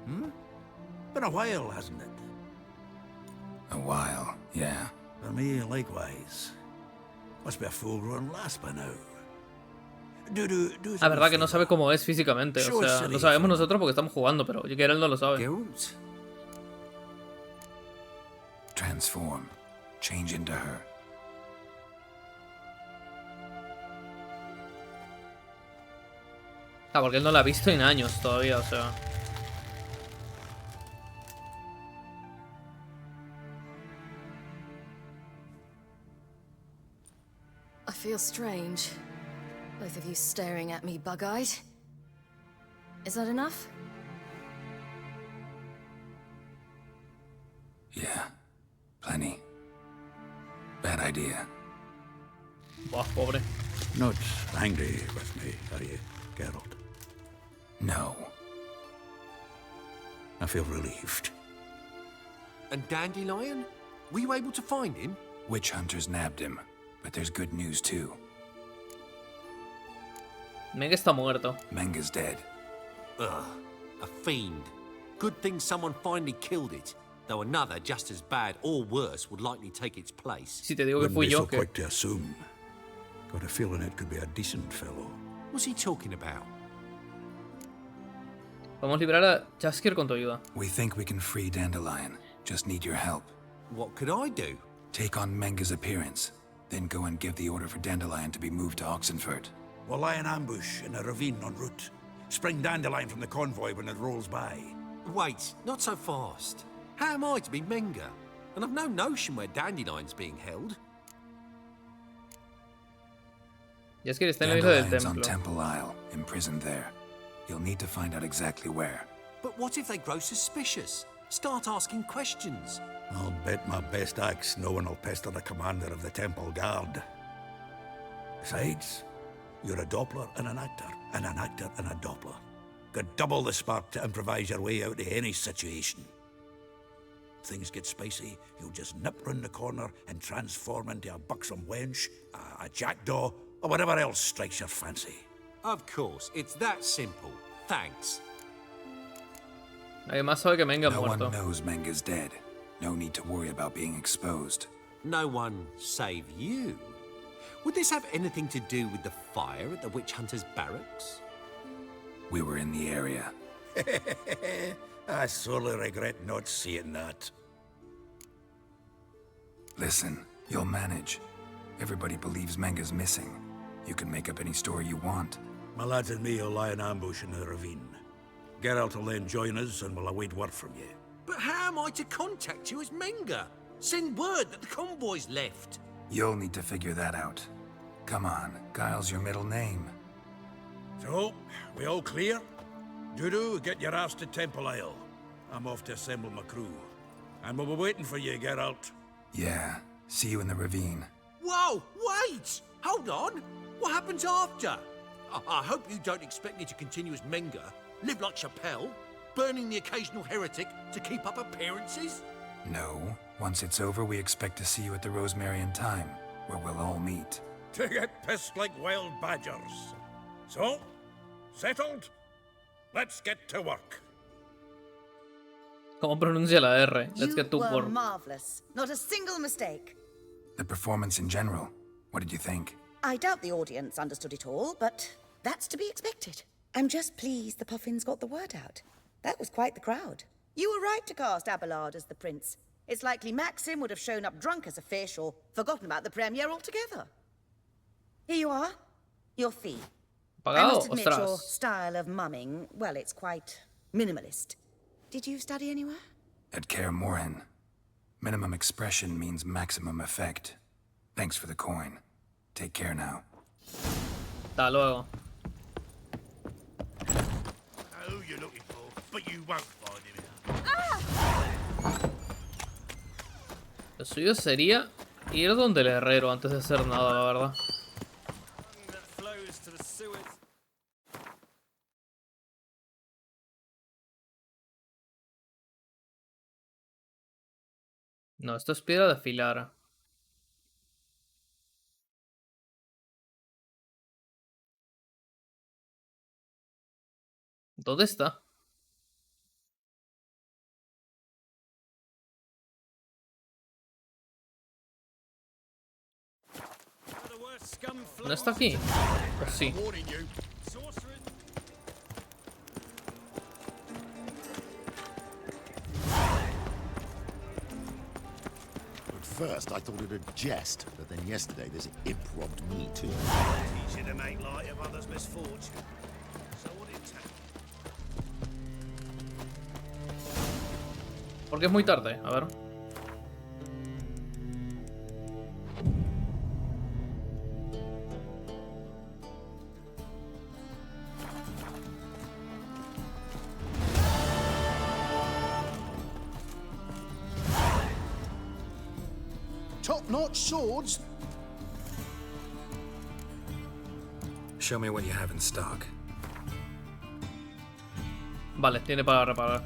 Speaker 11: Been a while, hasn't it?
Speaker 2: A while, yeah.
Speaker 11: For me, likewise. Must be a full-grown lass by now.
Speaker 1: La verdad que no sabe cómo es físicamente. O sea, lo sabemos nosotros porque estamos jugando, pero Geralt no lo sabe.
Speaker 2: Transform. Change into her.
Speaker 1: Ah, porque él no la ha visto en años todavía, o sea.
Speaker 15: I feel strange. Both of you staring at me bug-eyed. Is that enough?
Speaker 2: Yeah. Plenty. Bad idea.
Speaker 1: Buah, pobre.
Speaker 11: Not angry with me, are you, Geralt?
Speaker 2: No.
Speaker 11: I feel relieved.
Speaker 12: And Dandelion? Were you able to find him?
Speaker 2: Witch hunters nabbed him, but there's good news too.
Speaker 1: Menge está muerto.
Speaker 2: Menga's dead.
Speaker 12: Ugh, a fiend. Good thing someone finally killed it. Though another, just as bad or worse, would likely take its place.
Speaker 1: Si te digo que
Speaker 11: Wouldn't
Speaker 1: fui
Speaker 11: be
Speaker 1: yo,
Speaker 11: so
Speaker 1: que...
Speaker 11: quick to assume. Got a feeling it could be a decent fellow.
Speaker 12: What's he talking about?
Speaker 1: Vamos a liberar a Jaskier con tu ayuda.
Speaker 2: We think we can free Dandelion. Just need your help.
Speaker 12: What could I do?
Speaker 2: Take on Menga's appearance. Then go and give the order for Dandelion to be moved to Oxenford.
Speaker 11: We'll lie in ambush in a ravine en route. Spring Dandelion from the convoy when it rolls by.
Speaker 12: Wait, not so fast. How am I to be Menga? And I've no notion where Dandelion's being held.
Speaker 1: Jaskier está en la isla del
Speaker 2: Dandelion's on
Speaker 1: templo.
Speaker 2: Temple Isle, imprisoned there. You'll need to find out exactly where.
Speaker 12: But what if they grow suspicious? Start asking questions.
Speaker 11: I'll bet my best axe no one will pester the commander of the Temple Guard. Besides, you're a Doppler and an actor and a Doppler. Got double the spark to improvise your way out of any situation. Things get spicy, you'll just nip round the corner and transform into a buxom wench, a jackdaw, or whatever else strikes your fancy.
Speaker 12: Of course, it's that simple. Thanks.
Speaker 1: Nadie más sabe que Menga ha
Speaker 2: No one
Speaker 1: muerto.
Speaker 2: knows Menga's dead. No need to worry about being exposed.
Speaker 12: No one save you. Would this have anything to do with the fire at the witch hunters' barracks?
Speaker 2: We were in the area.
Speaker 11: I sorely regret not seeing that.
Speaker 2: Listen, you'll manage. Everybody believes Menga's missing. You can make up any story you want.
Speaker 11: My lads and me will lie in ambush in the ravine. Geralt will then join us and we'll await word from you.
Speaker 12: But how am I to contact you as Menga? Send word that the convoy's left.
Speaker 2: You'll need to figure that out. Come on, Guile's your middle name.
Speaker 11: So, we all clear? Dudu, get your ass to Temple Isle. I'm off to assemble my crew. And we'll be waiting for you, Geralt.
Speaker 2: Yeah, see you in the ravine.
Speaker 12: Whoa, wait! Hold on! What happens after? I hope you don't expect me to continue as Menga, live like Chappelle, burning the occasional heretic to keep up appearances?
Speaker 2: No. Once it's over, we expect to see you at the Rosemarian Time, where we'll all meet.
Speaker 11: To get pissed like wild badgers. So, settled? Let's get to work.
Speaker 1: ¿Cómo pronuncia la R? Let's get to
Speaker 5: You were
Speaker 1: work.
Speaker 5: marvelous. Not a single mistake.
Speaker 2: The performance in general, what did you think?
Speaker 5: I doubt the audience understood it all, but that's to be expected. I'm just pleased the Puffins got the word out. That was quite the crowd. You were right to cast Abelard as the prince. It's likely Maxim would have shown up drunk as a fish or forgotten about the premiere altogether. Here you are. Your fee. I
Speaker 1: Pagado,
Speaker 5: must admit your
Speaker 1: ostras.
Speaker 5: style of mumming, well, it's quite minimalist. Did you study anywhere?
Speaker 2: At Kaer Morhen. Minimum expression means maximum effect. Thanks for the coin. Take care now.
Speaker 1: Hasta luego.
Speaker 6: I know who you're looking for, but you won't find him.
Speaker 1: Lo suyo sería ir donde el herrero antes de hacer nada, la verdad. No, esto es piedra de afilar. ¿Dónde está? ¿No está aquí? Pues sí.
Speaker 16: First, I thought it a jest, but then yesterday this imp robbed me too.
Speaker 10: Easy to make light of others' misfortune. So what it take?
Speaker 1: Porque es muy tarde, a ver.
Speaker 8: Top-notch swords?
Speaker 2: Show me what you have in stock.
Speaker 1: Vale, tiene para reparar.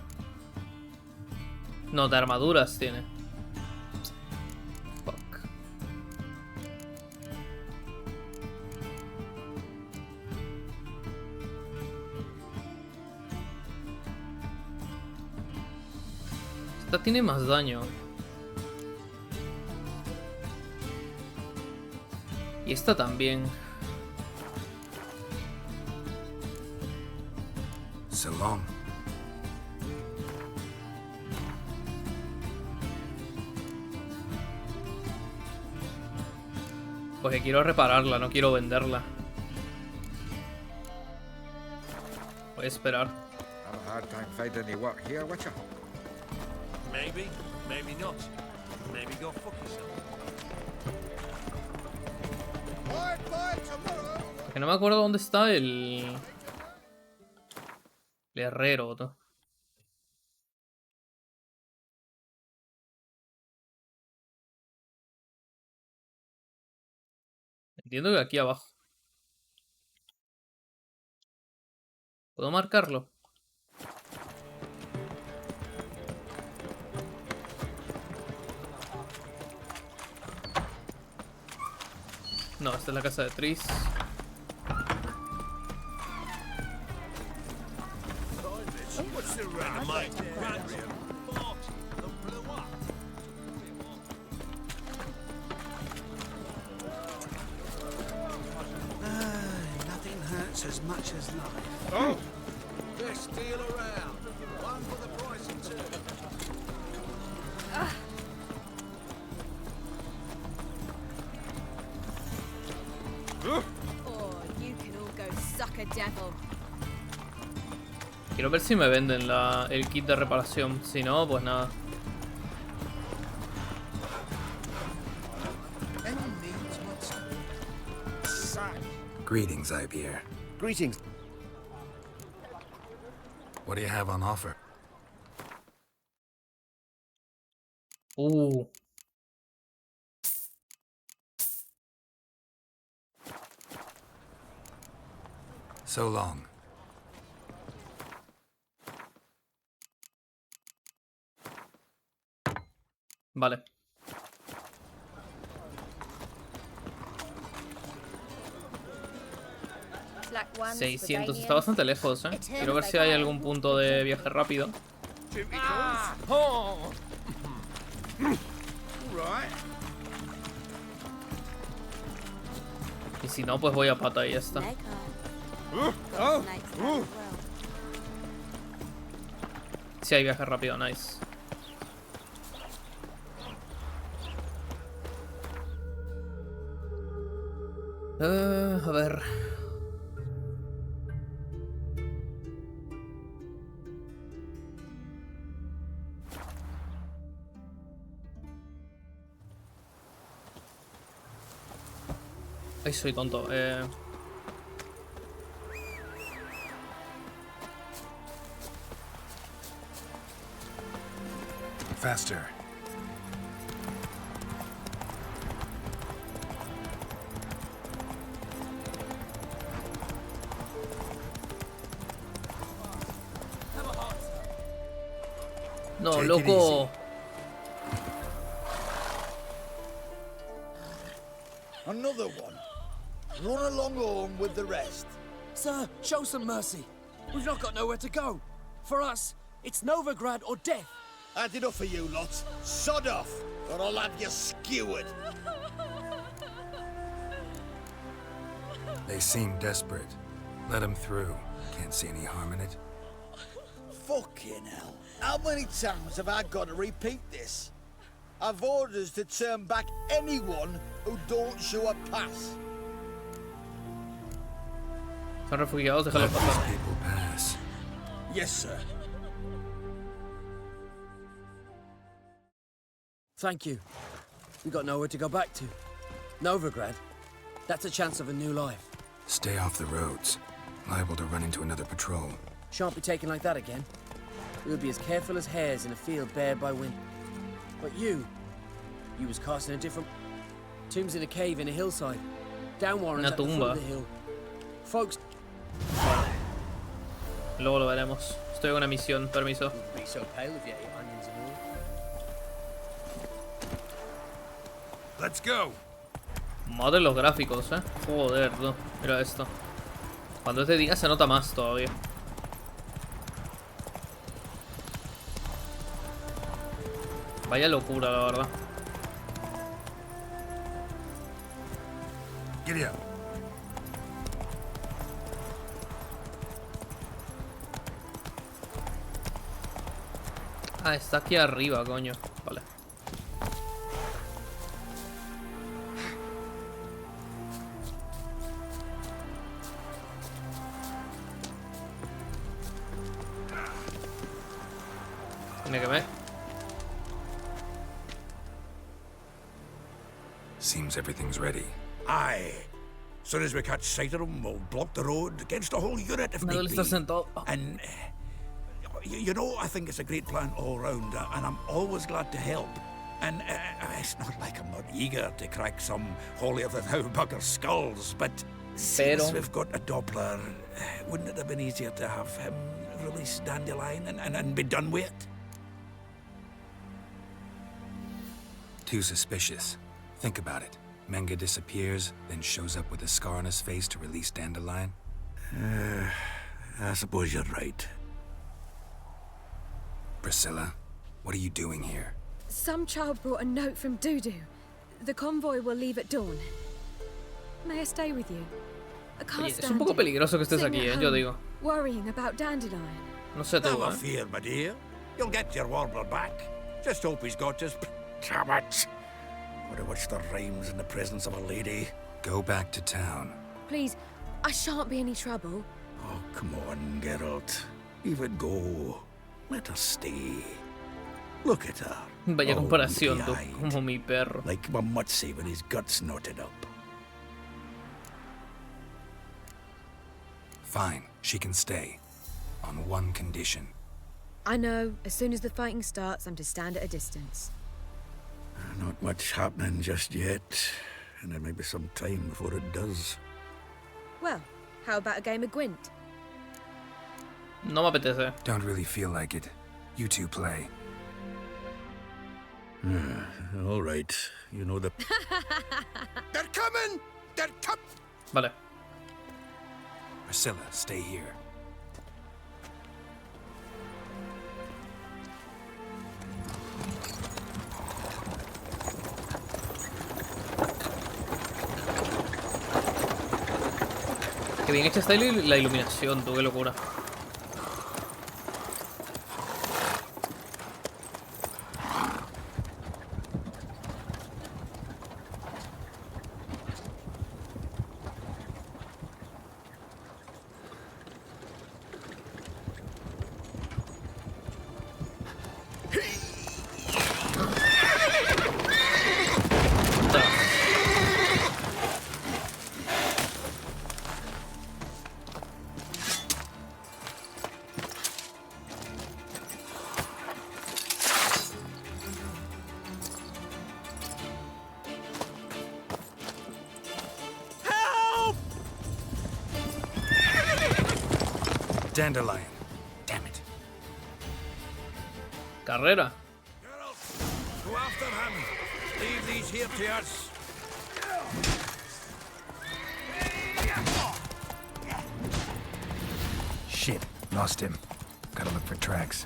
Speaker 1: No, de armaduras tiene. Fuck. Esta tiene más daño. Y esta también.
Speaker 2: So long.
Speaker 1: Porque quiero repararla, no quiero venderla. Voy a esperar.
Speaker 17: Have a hard time finding any work here, Witcher.
Speaker 12: Maybe, maybe not. Maybe go fuck yourself.
Speaker 1: Que no me acuerdo dónde está el herrero, ¿no? Entiendo que aquí abajo. ¿Puedo marcarlo? No, esta es la casa de Tris.
Speaker 6: What's the dynamite?
Speaker 10: as much as life.
Speaker 6: Oh! Best deal around. One for the price of two.
Speaker 3: Oh, you can all go suck a devil.
Speaker 1: Quiero ver si me venden el kit de reparación. Si no, pues nada.
Speaker 2: Greetings, Ivier.
Speaker 12: Greetings.
Speaker 2: What do you have on offer? So long.
Speaker 1: Vale.
Speaker 3: Black ones,
Speaker 1: 600, está bastante lejos, ¿eh? Quiero ver si hay algún punto de viaje rápido.
Speaker 6: Oh. Right.
Speaker 1: Y si no, pues voy a pata y ya está. Si hay viaje rápido, nice. A ver. Ay, soy tonto.
Speaker 2: Faster.
Speaker 1: No,
Speaker 2: Take it
Speaker 1: loco.
Speaker 2: easy.
Speaker 10: Another one. Run along home with the rest.
Speaker 12: Sir, show some mercy. We've not got nowhere to go. For us, it's Novigrad or death.
Speaker 10: Had enough of you lot. Sod off, or I'll have you skewered.
Speaker 2: They seem desperate. Let them through. Can't see any harm in it.
Speaker 10: Fucking hell. How many times have I got to repeat this? I've orders to turn back anyone who don't show a pass.
Speaker 1: Son refugiados, déjalos
Speaker 2: Let
Speaker 1: pasar.
Speaker 2: these people pass.
Speaker 10: Yes, sir.
Speaker 12: Thank you. We got nowhere to go back to. Novigrad. That's a chance of a new life.
Speaker 2: Stay off the roads. Liable to run into another patrol.
Speaker 12: Shan't be taken like that again. We'll be as careful as hares in a field bared by wind. But you was cast in a different... Tombs in a cave in a hillside. Down Warren's at the foot of the hill. Folks...
Speaker 1: Luego lo veremos. Estoy en una misión, permiso.
Speaker 12: Be so pale if you ate onions and all.
Speaker 14: Let's go.
Speaker 1: Madre los gráficos, Joder, no. Mira esto. Cuando es de día se nota más todavía. Vaya locura, la verdad.
Speaker 14: Giddy up.
Speaker 1: Ah, está aquí arriba, coño. Vale. Tiene que ver.
Speaker 2: Seems everything's ready.
Speaker 11: Aye. Soon as we catch sight of them, we'll block the road against a whole unit if need be. And, you know, I think it's a great plan all round, and I'm always glad to help. And it's not like I'm not eager to crack some holier-than-thou bugger skulls, but since we've got a Doppler, wouldn't it have been easier to have him release Dandelion and be done with it?
Speaker 2: Too suspicious. Think about it. Menga disappears, then shows up with a scar on his face to release Dandelion.
Speaker 11: I suppose you're right.
Speaker 2: Priscilla, what are you doing here?
Speaker 3: Some child brought a note from Dudu. The convoy will leave at dawn. May I stay with you? I can't
Speaker 1: Oye, es un
Speaker 3: stand
Speaker 1: poco
Speaker 3: it.
Speaker 1: peligroso que estés
Speaker 3: Sitting
Speaker 1: aquí,
Speaker 3: at
Speaker 1: yo
Speaker 3: home,
Speaker 1: digo.
Speaker 3: Worrying about Dandelion.
Speaker 1: No sé tú,
Speaker 11: Never fear, my dear. You'll get your warbler back. Just hope he's got his tablets. Or to watch the rhymes in the presence of a lady.
Speaker 2: Go back to town.
Speaker 3: Please, I shan't be any trouble.
Speaker 11: Oh, come on, Geralt. Leave it go. Let her stay. Look at her.
Speaker 1: Vaya
Speaker 11: all
Speaker 1: comparación, tú,
Speaker 11: weepy-eyed,
Speaker 1: como mi perro.
Speaker 11: like my mutsy with his guts knotted up.
Speaker 2: Fine, she can stay. On one condition.
Speaker 3: I know, as soon as the fighting starts, I'm to stand at a distance.
Speaker 11: Not much happening just yet, and there may be some time before it does.
Speaker 3: Well, how about a game of Gwent?
Speaker 1: No me apetece.
Speaker 2: Don't really feel like it. You two play.
Speaker 11: All right, you know the...
Speaker 12: They're coming! They're coming!
Speaker 1: Vale.
Speaker 2: Priscilla, stay here.
Speaker 1: Qué bien hecha está la iluminación, tú, qué locura.
Speaker 2: Dandelion. Damn it.
Speaker 1: Carrera.
Speaker 11: Go after him. Leave these here to us.
Speaker 2: Shit, lost him. Gotta look for tracks.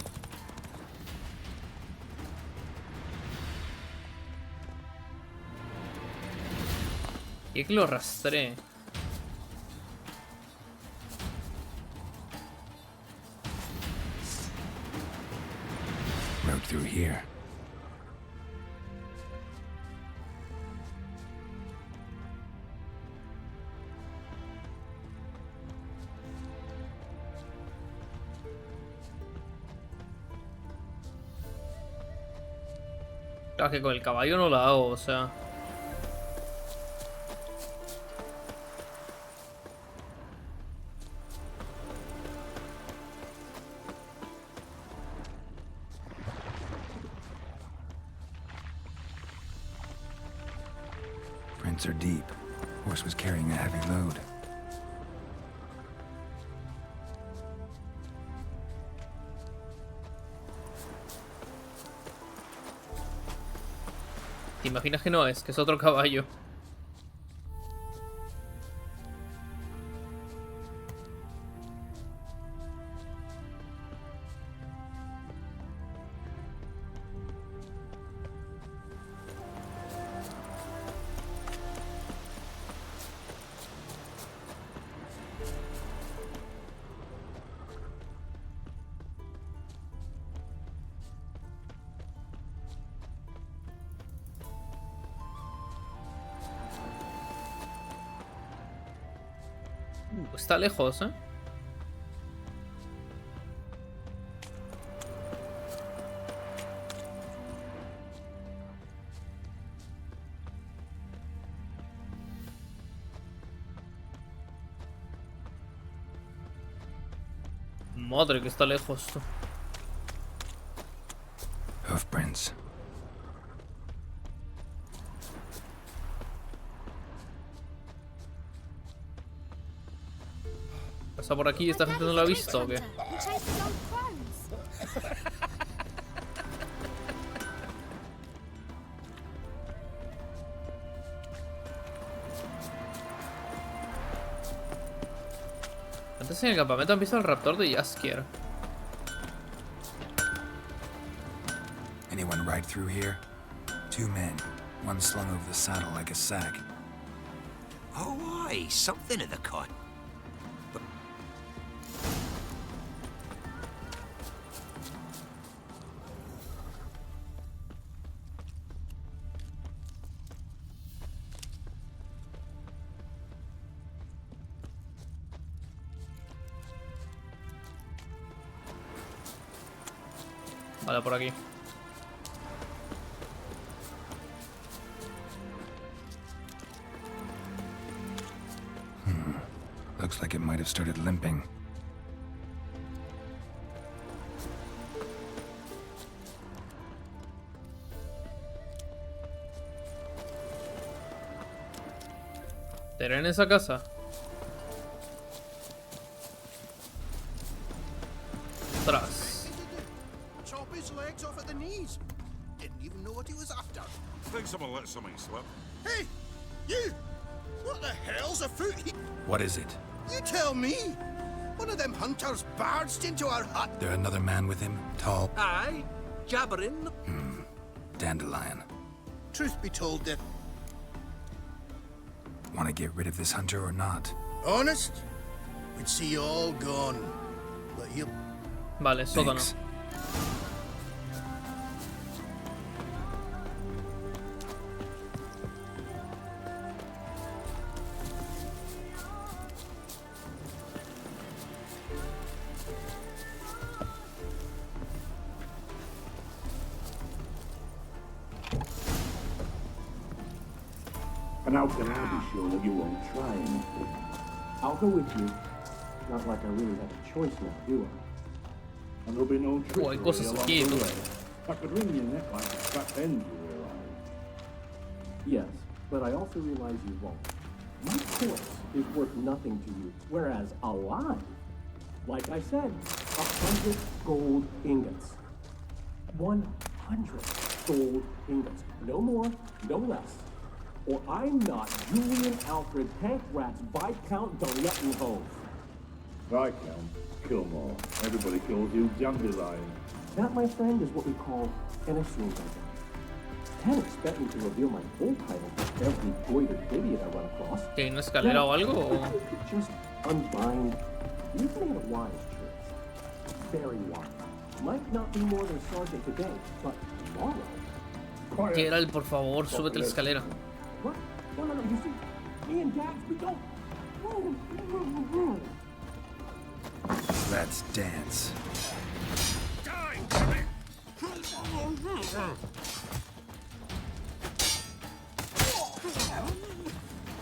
Speaker 1: Y es que lo rastré.
Speaker 2: Road through here.
Speaker 1: Claro, que con el caballo no la hago, o sea.
Speaker 2: Prints are deep. Horse was carrying a heavy load.
Speaker 1: ¿Te imaginas que no es? Que es otro caballo. Está lejos, ¿eh? Madre, que está lejos.
Speaker 2: Hoofprints.
Speaker 1: ¿Pasa por aquí y esta gente no la ha visto o qué? Antes en el campamento han visto al raptor de Jaskier.
Speaker 2: Anyone ride through here? 2 men. One slung over the saddle like a sack.
Speaker 10: Oh, aye, something of the kind.
Speaker 1: Vale, por aquí.
Speaker 2: Looks like it might have started limping.
Speaker 1: ¿Estará en esa casa? Ostras.
Speaker 8: Chop his legs off at the knees. Didn't even know what he was after.
Speaker 14: Think someone let something slip.
Speaker 8: Hey, you! What the hell's afoot?
Speaker 2: What is it?
Speaker 8: You tell me. One of them hunters barged into our hut.
Speaker 2: There another man with him? Tall?
Speaker 10: Aye, jabbering.
Speaker 2: Dandelion.
Speaker 8: Truth be told, that
Speaker 2: Want to get rid of this hunter or not?
Speaker 8: honest, we'd see you all gone. But he'll...
Speaker 1: Vale, sótano.
Speaker 2: Thanks.
Speaker 18: And how can I be sure that you won't try anything? I'll go with you. Not like I really have a choice now, do I? And there'll be no trickery along the way. I could wring your neck like a strap ends, you realize. Yes, but I also realize you won't. My corpse is worth nothing to you, whereas alive, like I said, 100 gold ingots. 100 gold ingots. No more, no less. Or I'm not Julian Alfred Hank Rat's Viscount Donlettenhove.
Speaker 19: Viscount? Kill more. Everybody calls you Dandelion.
Speaker 18: That, my friend, is what we call an assumed identity. Can't expect me to reveal my full title to every goited idiot I run across.
Speaker 1: ¿Tiene una escalera o algo? O...
Speaker 18: Just unbind. You've made a wise choice. Very wise. Might not be more than sergeant today, but tomorrow.
Speaker 1: Geralt, por favor, súbete la escalera.
Speaker 18: What? No, you see, me and Dax, we don't.
Speaker 2: Let's dance.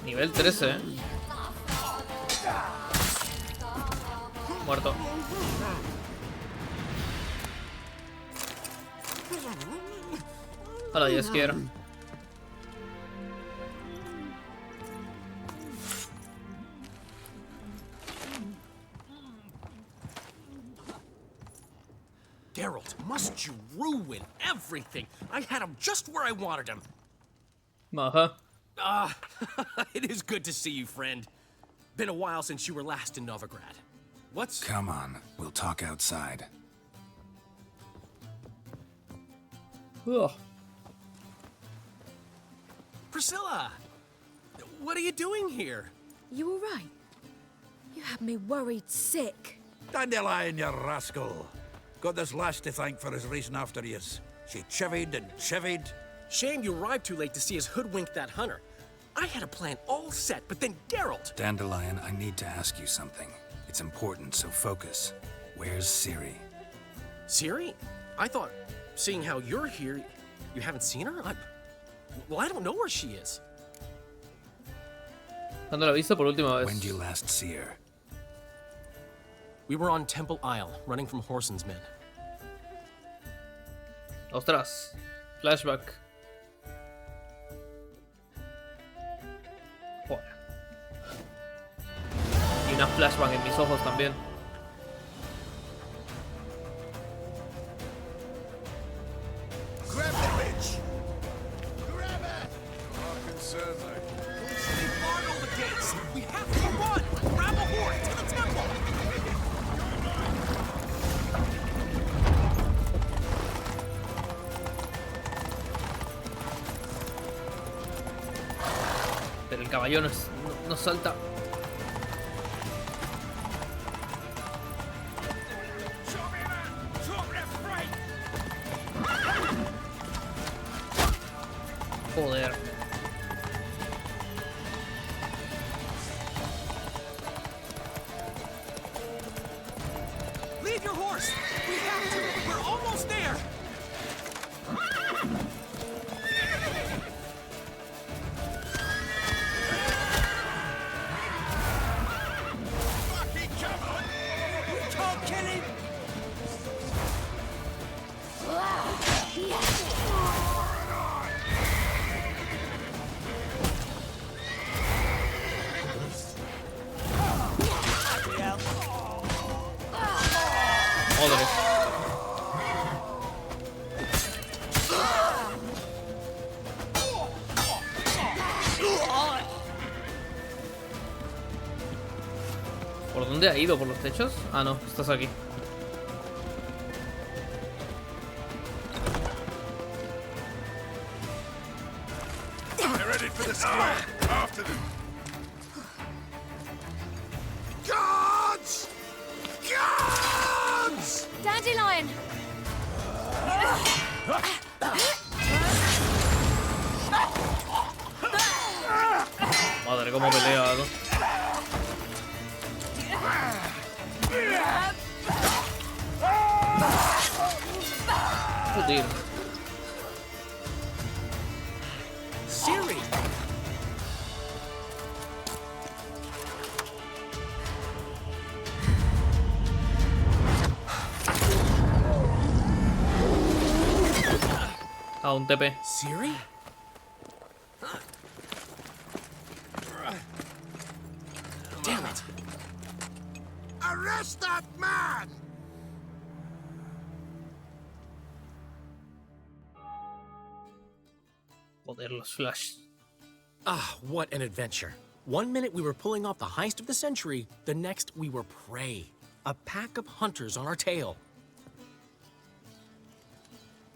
Speaker 1: Nivel 13, ¿eh? Muerto. Hola, Jaskier.
Speaker 20: Geralt, must you ruin everything? I had him just where I wanted him. It is good to see you, friend. Been a while since you were last in Novigrad. What's...
Speaker 2: Come on, we'll talk outside.
Speaker 1: Ugh.
Speaker 20: Priscilla! What are you doing here?
Speaker 3: You all right? You had me worried sick.
Speaker 11: Dandelion, you rascal. Got this lass to thank for his racing after yous. She chivied and chivied.
Speaker 20: Shame you arrived too late to see us hoodwink that hunter. I had a plan all set, but then Geralt...
Speaker 2: Dandelion, I need to ask you something. It's important, so focus. Where's Ciri?
Speaker 20: Ciri? I thought, seeing how you're here, you haven't seen her? Well, I don't know where she is.
Speaker 1: ¿Cuándo la viste por última vez?
Speaker 2: When did you last see her?
Speaker 20: We were on Temple Isle, running from Whoreson's men.
Speaker 1: Ostras. Flashback. Joder. Y una flashback en mis ojos también.
Speaker 6: Grab the bitch! Grab her!
Speaker 14: Not concerned, mate.
Speaker 20: They barred all the gates! We have to run! Grab a horse to the temple!
Speaker 1: Pero el caballo no es... No salta. Joder.
Speaker 20: Leave your horse! We have to! We're almost there!
Speaker 6: Fucking come on!
Speaker 20: We can't kill him!
Speaker 1: Madre. ¿Por dónde ha ido? ¿Por los techos? Ah, no, estás aquí.
Speaker 6: They're ready for the square. After them. Guards! Guards!
Speaker 9: Dandelion!
Speaker 1: Madre, cómo pelea, ¿no? Joder.
Speaker 20: Siri!
Speaker 1: Ah, un TP.
Speaker 20: Siri? Damn it!
Speaker 6: Arrest that man!
Speaker 1: Joder, los flash.
Speaker 20: Ah, what an adventure. One minute we were pulling off the heist of the century, the next we were prey. A pack of hunters on our tail.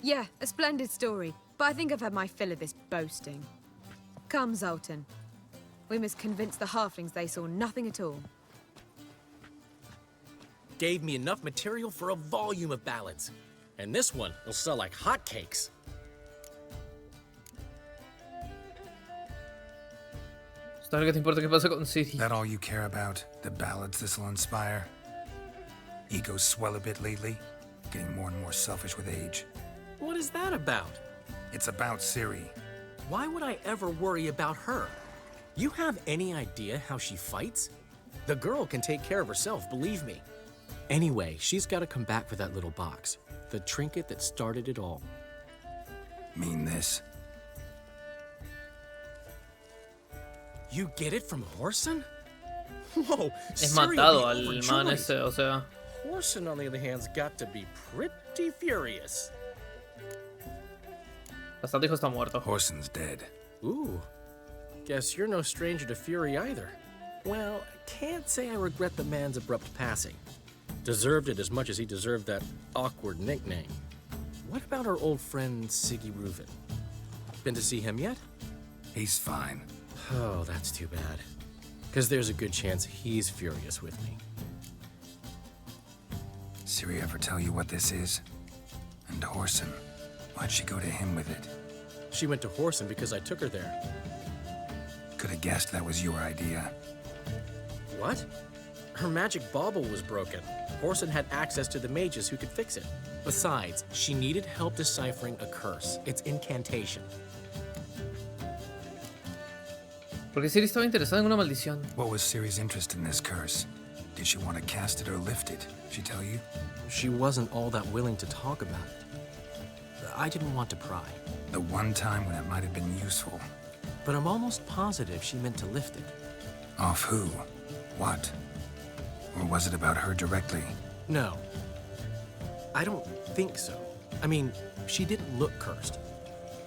Speaker 3: Yeah, a splendid story. But I think I've had my fill of this boasting. Come, Zoltan. We must convince the halflings they saw nothing at all.
Speaker 20: Gave me enough material for a volume of ballads. And this one will sell like hotcakes.
Speaker 1: ¿Sabes qué te importa qué pasa con City?
Speaker 2: That all you care about? The ballads this'll inspire? Egos swell a bit lately, getting more and more selfish with age.
Speaker 20: What is that about?
Speaker 2: It's about Ciri.
Speaker 20: Why would I ever worry about her? You have any idea how she fights? The girl can take care of herself, believe me. Anyway, she's got to come back for that little box. The trinket that started it all.
Speaker 2: Mean this?
Speaker 20: You get it from Whoreson? Whoa,
Speaker 1: Es
Speaker 20: Ciri
Speaker 1: matado
Speaker 20: will be
Speaker 1: al man
Speaker 20: overjoyed.
Speaker 1: ese, o sea.
Speaker 20: Whoreson, on the other hand, has got to be pretty furious.
Speaker 1: Bastante hijo está muerto.
Speaker 2: Whoreson's dead.
Speaker 20: Ooh, guess you're no stranger to fury either. Well, can't say I regret the man's abrupt passing. Deserved it as much as he deserved that awkward nickname. What about our old friend Siggy Reuven? Been to see him yet?
Speaker 2: He's fine.
Speaker 20: Oh, that's too bad. Because there's a good chance he's furious with me.
Speaker 2: Ciri ever tell you what this is? And Whoreson, why'd she go to him with it?
Speaker 20: She went to Whoreson because I took her there.
Speaker 2: Could have guessed that was your idea.
Speaker 20: What? Her magic bauble was broken. Whoreson had access to the mages who could fix it. Besides, she needed help deciphering a curse. It's incantation.
Speaker 1: Porque Ciri estaba interesada en una maldición.
Speaker 2: What was Ciri's interest in this curse? Did she want to cast it or lift it? She tell you?
Speaker 20: She wasn't all that willing to talk about it. I didn't want to pry.
Speaker 2: The one time when it might have been useful.
Speaker 20: But I'm almost positive she meant to lift it.
Speaker 2: Off who? What? Or was it about her directly?
Speaker 20: No. I don't think so. I mean, she didn't look cursed.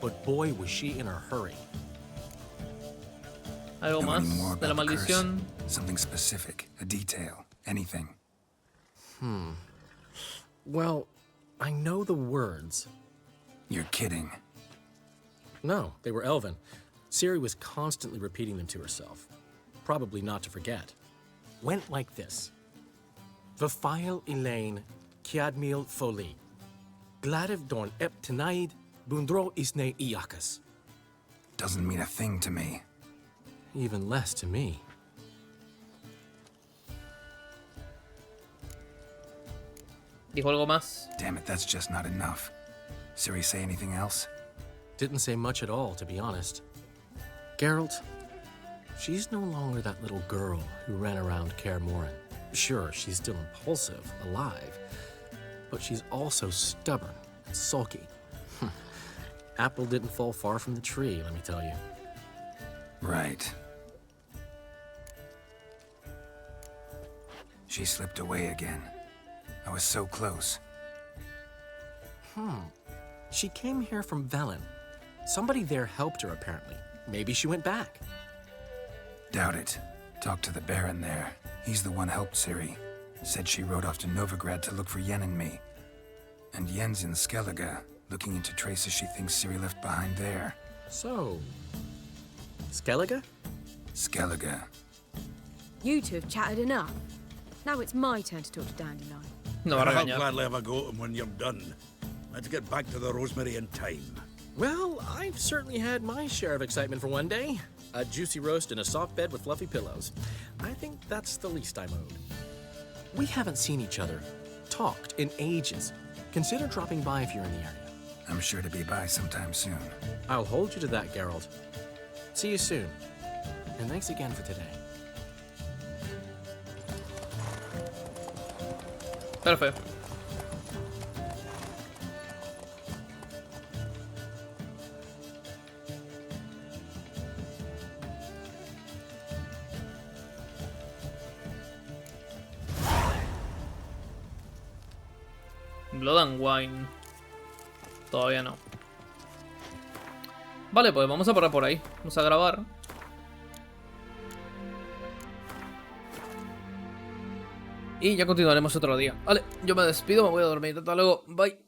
Speaker 20: But boy, was she in a hurry.
Speaker 1: Algo
Speaker 2: Know
Speaker 1: más
Speaker 2: any more
Speaker 1: de la
Speaker 2: about the curse?
Speaker 1: maldición.
Speaker 2: Something specific, a detail, anything.
Speaker 20: Well, I know the words.
Speaker 2: You're kidding.
Speaker 20: No, they were Elven. Ciri was constantly repeating them to herself. probably not to forget, went like this. Vafile Elaine Kiadmil Foli. Gladiv Dorn Ep Tanaid Bundro Isne Iakas.
Speaker 2: Doesn't mean a thing to me.
Speaker 20: Even less to me.
Speaker 1: ¿Dijo algo más?
Speaker 2: Damn it, that's just not enough. Ciri say anything else?
Speaker 20: Didn't say much at all, to be honest. Geralt, she's no longer that little girl who ran around Kaer Morhen. Sure, she's still impulsive, alive, but she's also stubborn and sulky. Apple didn't fall far from the tree, let me tell you.
Speaker 2: Right. She slipped away again. I was so close.
Speaker 20: She came here from Velen. Somebody there helped her, apparently. Maybe she went back.
Speaker 2: Doubt it. Talked to the Baron there. He's the one helped Ciri. Said she rode off to Novigrad to look for Yen and me. And Yen's in Skellige, looking into traces she thinks Ciri left behind there.
Speaker 20: So, Skellige?
Speaker 2: Skellige.
Speaker 3: You two have chatted enough. Now it's my turn to talk to Dandelion.
Speaker 1: No, ahora
Speaker 11: I'll
Speaker 1: regañar.
Speaker 11: gladly have a go at him when you're done. Let's get back to the Rosemary in time.
Speaker 20: Well, I've certainly had my share of excitement for one day. A juicy roast in a soft bed with fluffy pillows. I think that's the least I'm owed. We haven't seen each other, talked in ages. Consider dropping by if you're in the area.
Speaker 2: I'm sure to be by sometime soon.
Speaker 20: I'll hold you to that, Geralt. See you soon. And thanks again for today.
Speaker 1: Perfecto. Blood and Wine. Todavía no. Vale, pues vamos a parar por ahí. Vamos a grabar. Y ya continuaremos otro día. Vale, yo me despido, me voy a dormir. Hasta luego. Bye.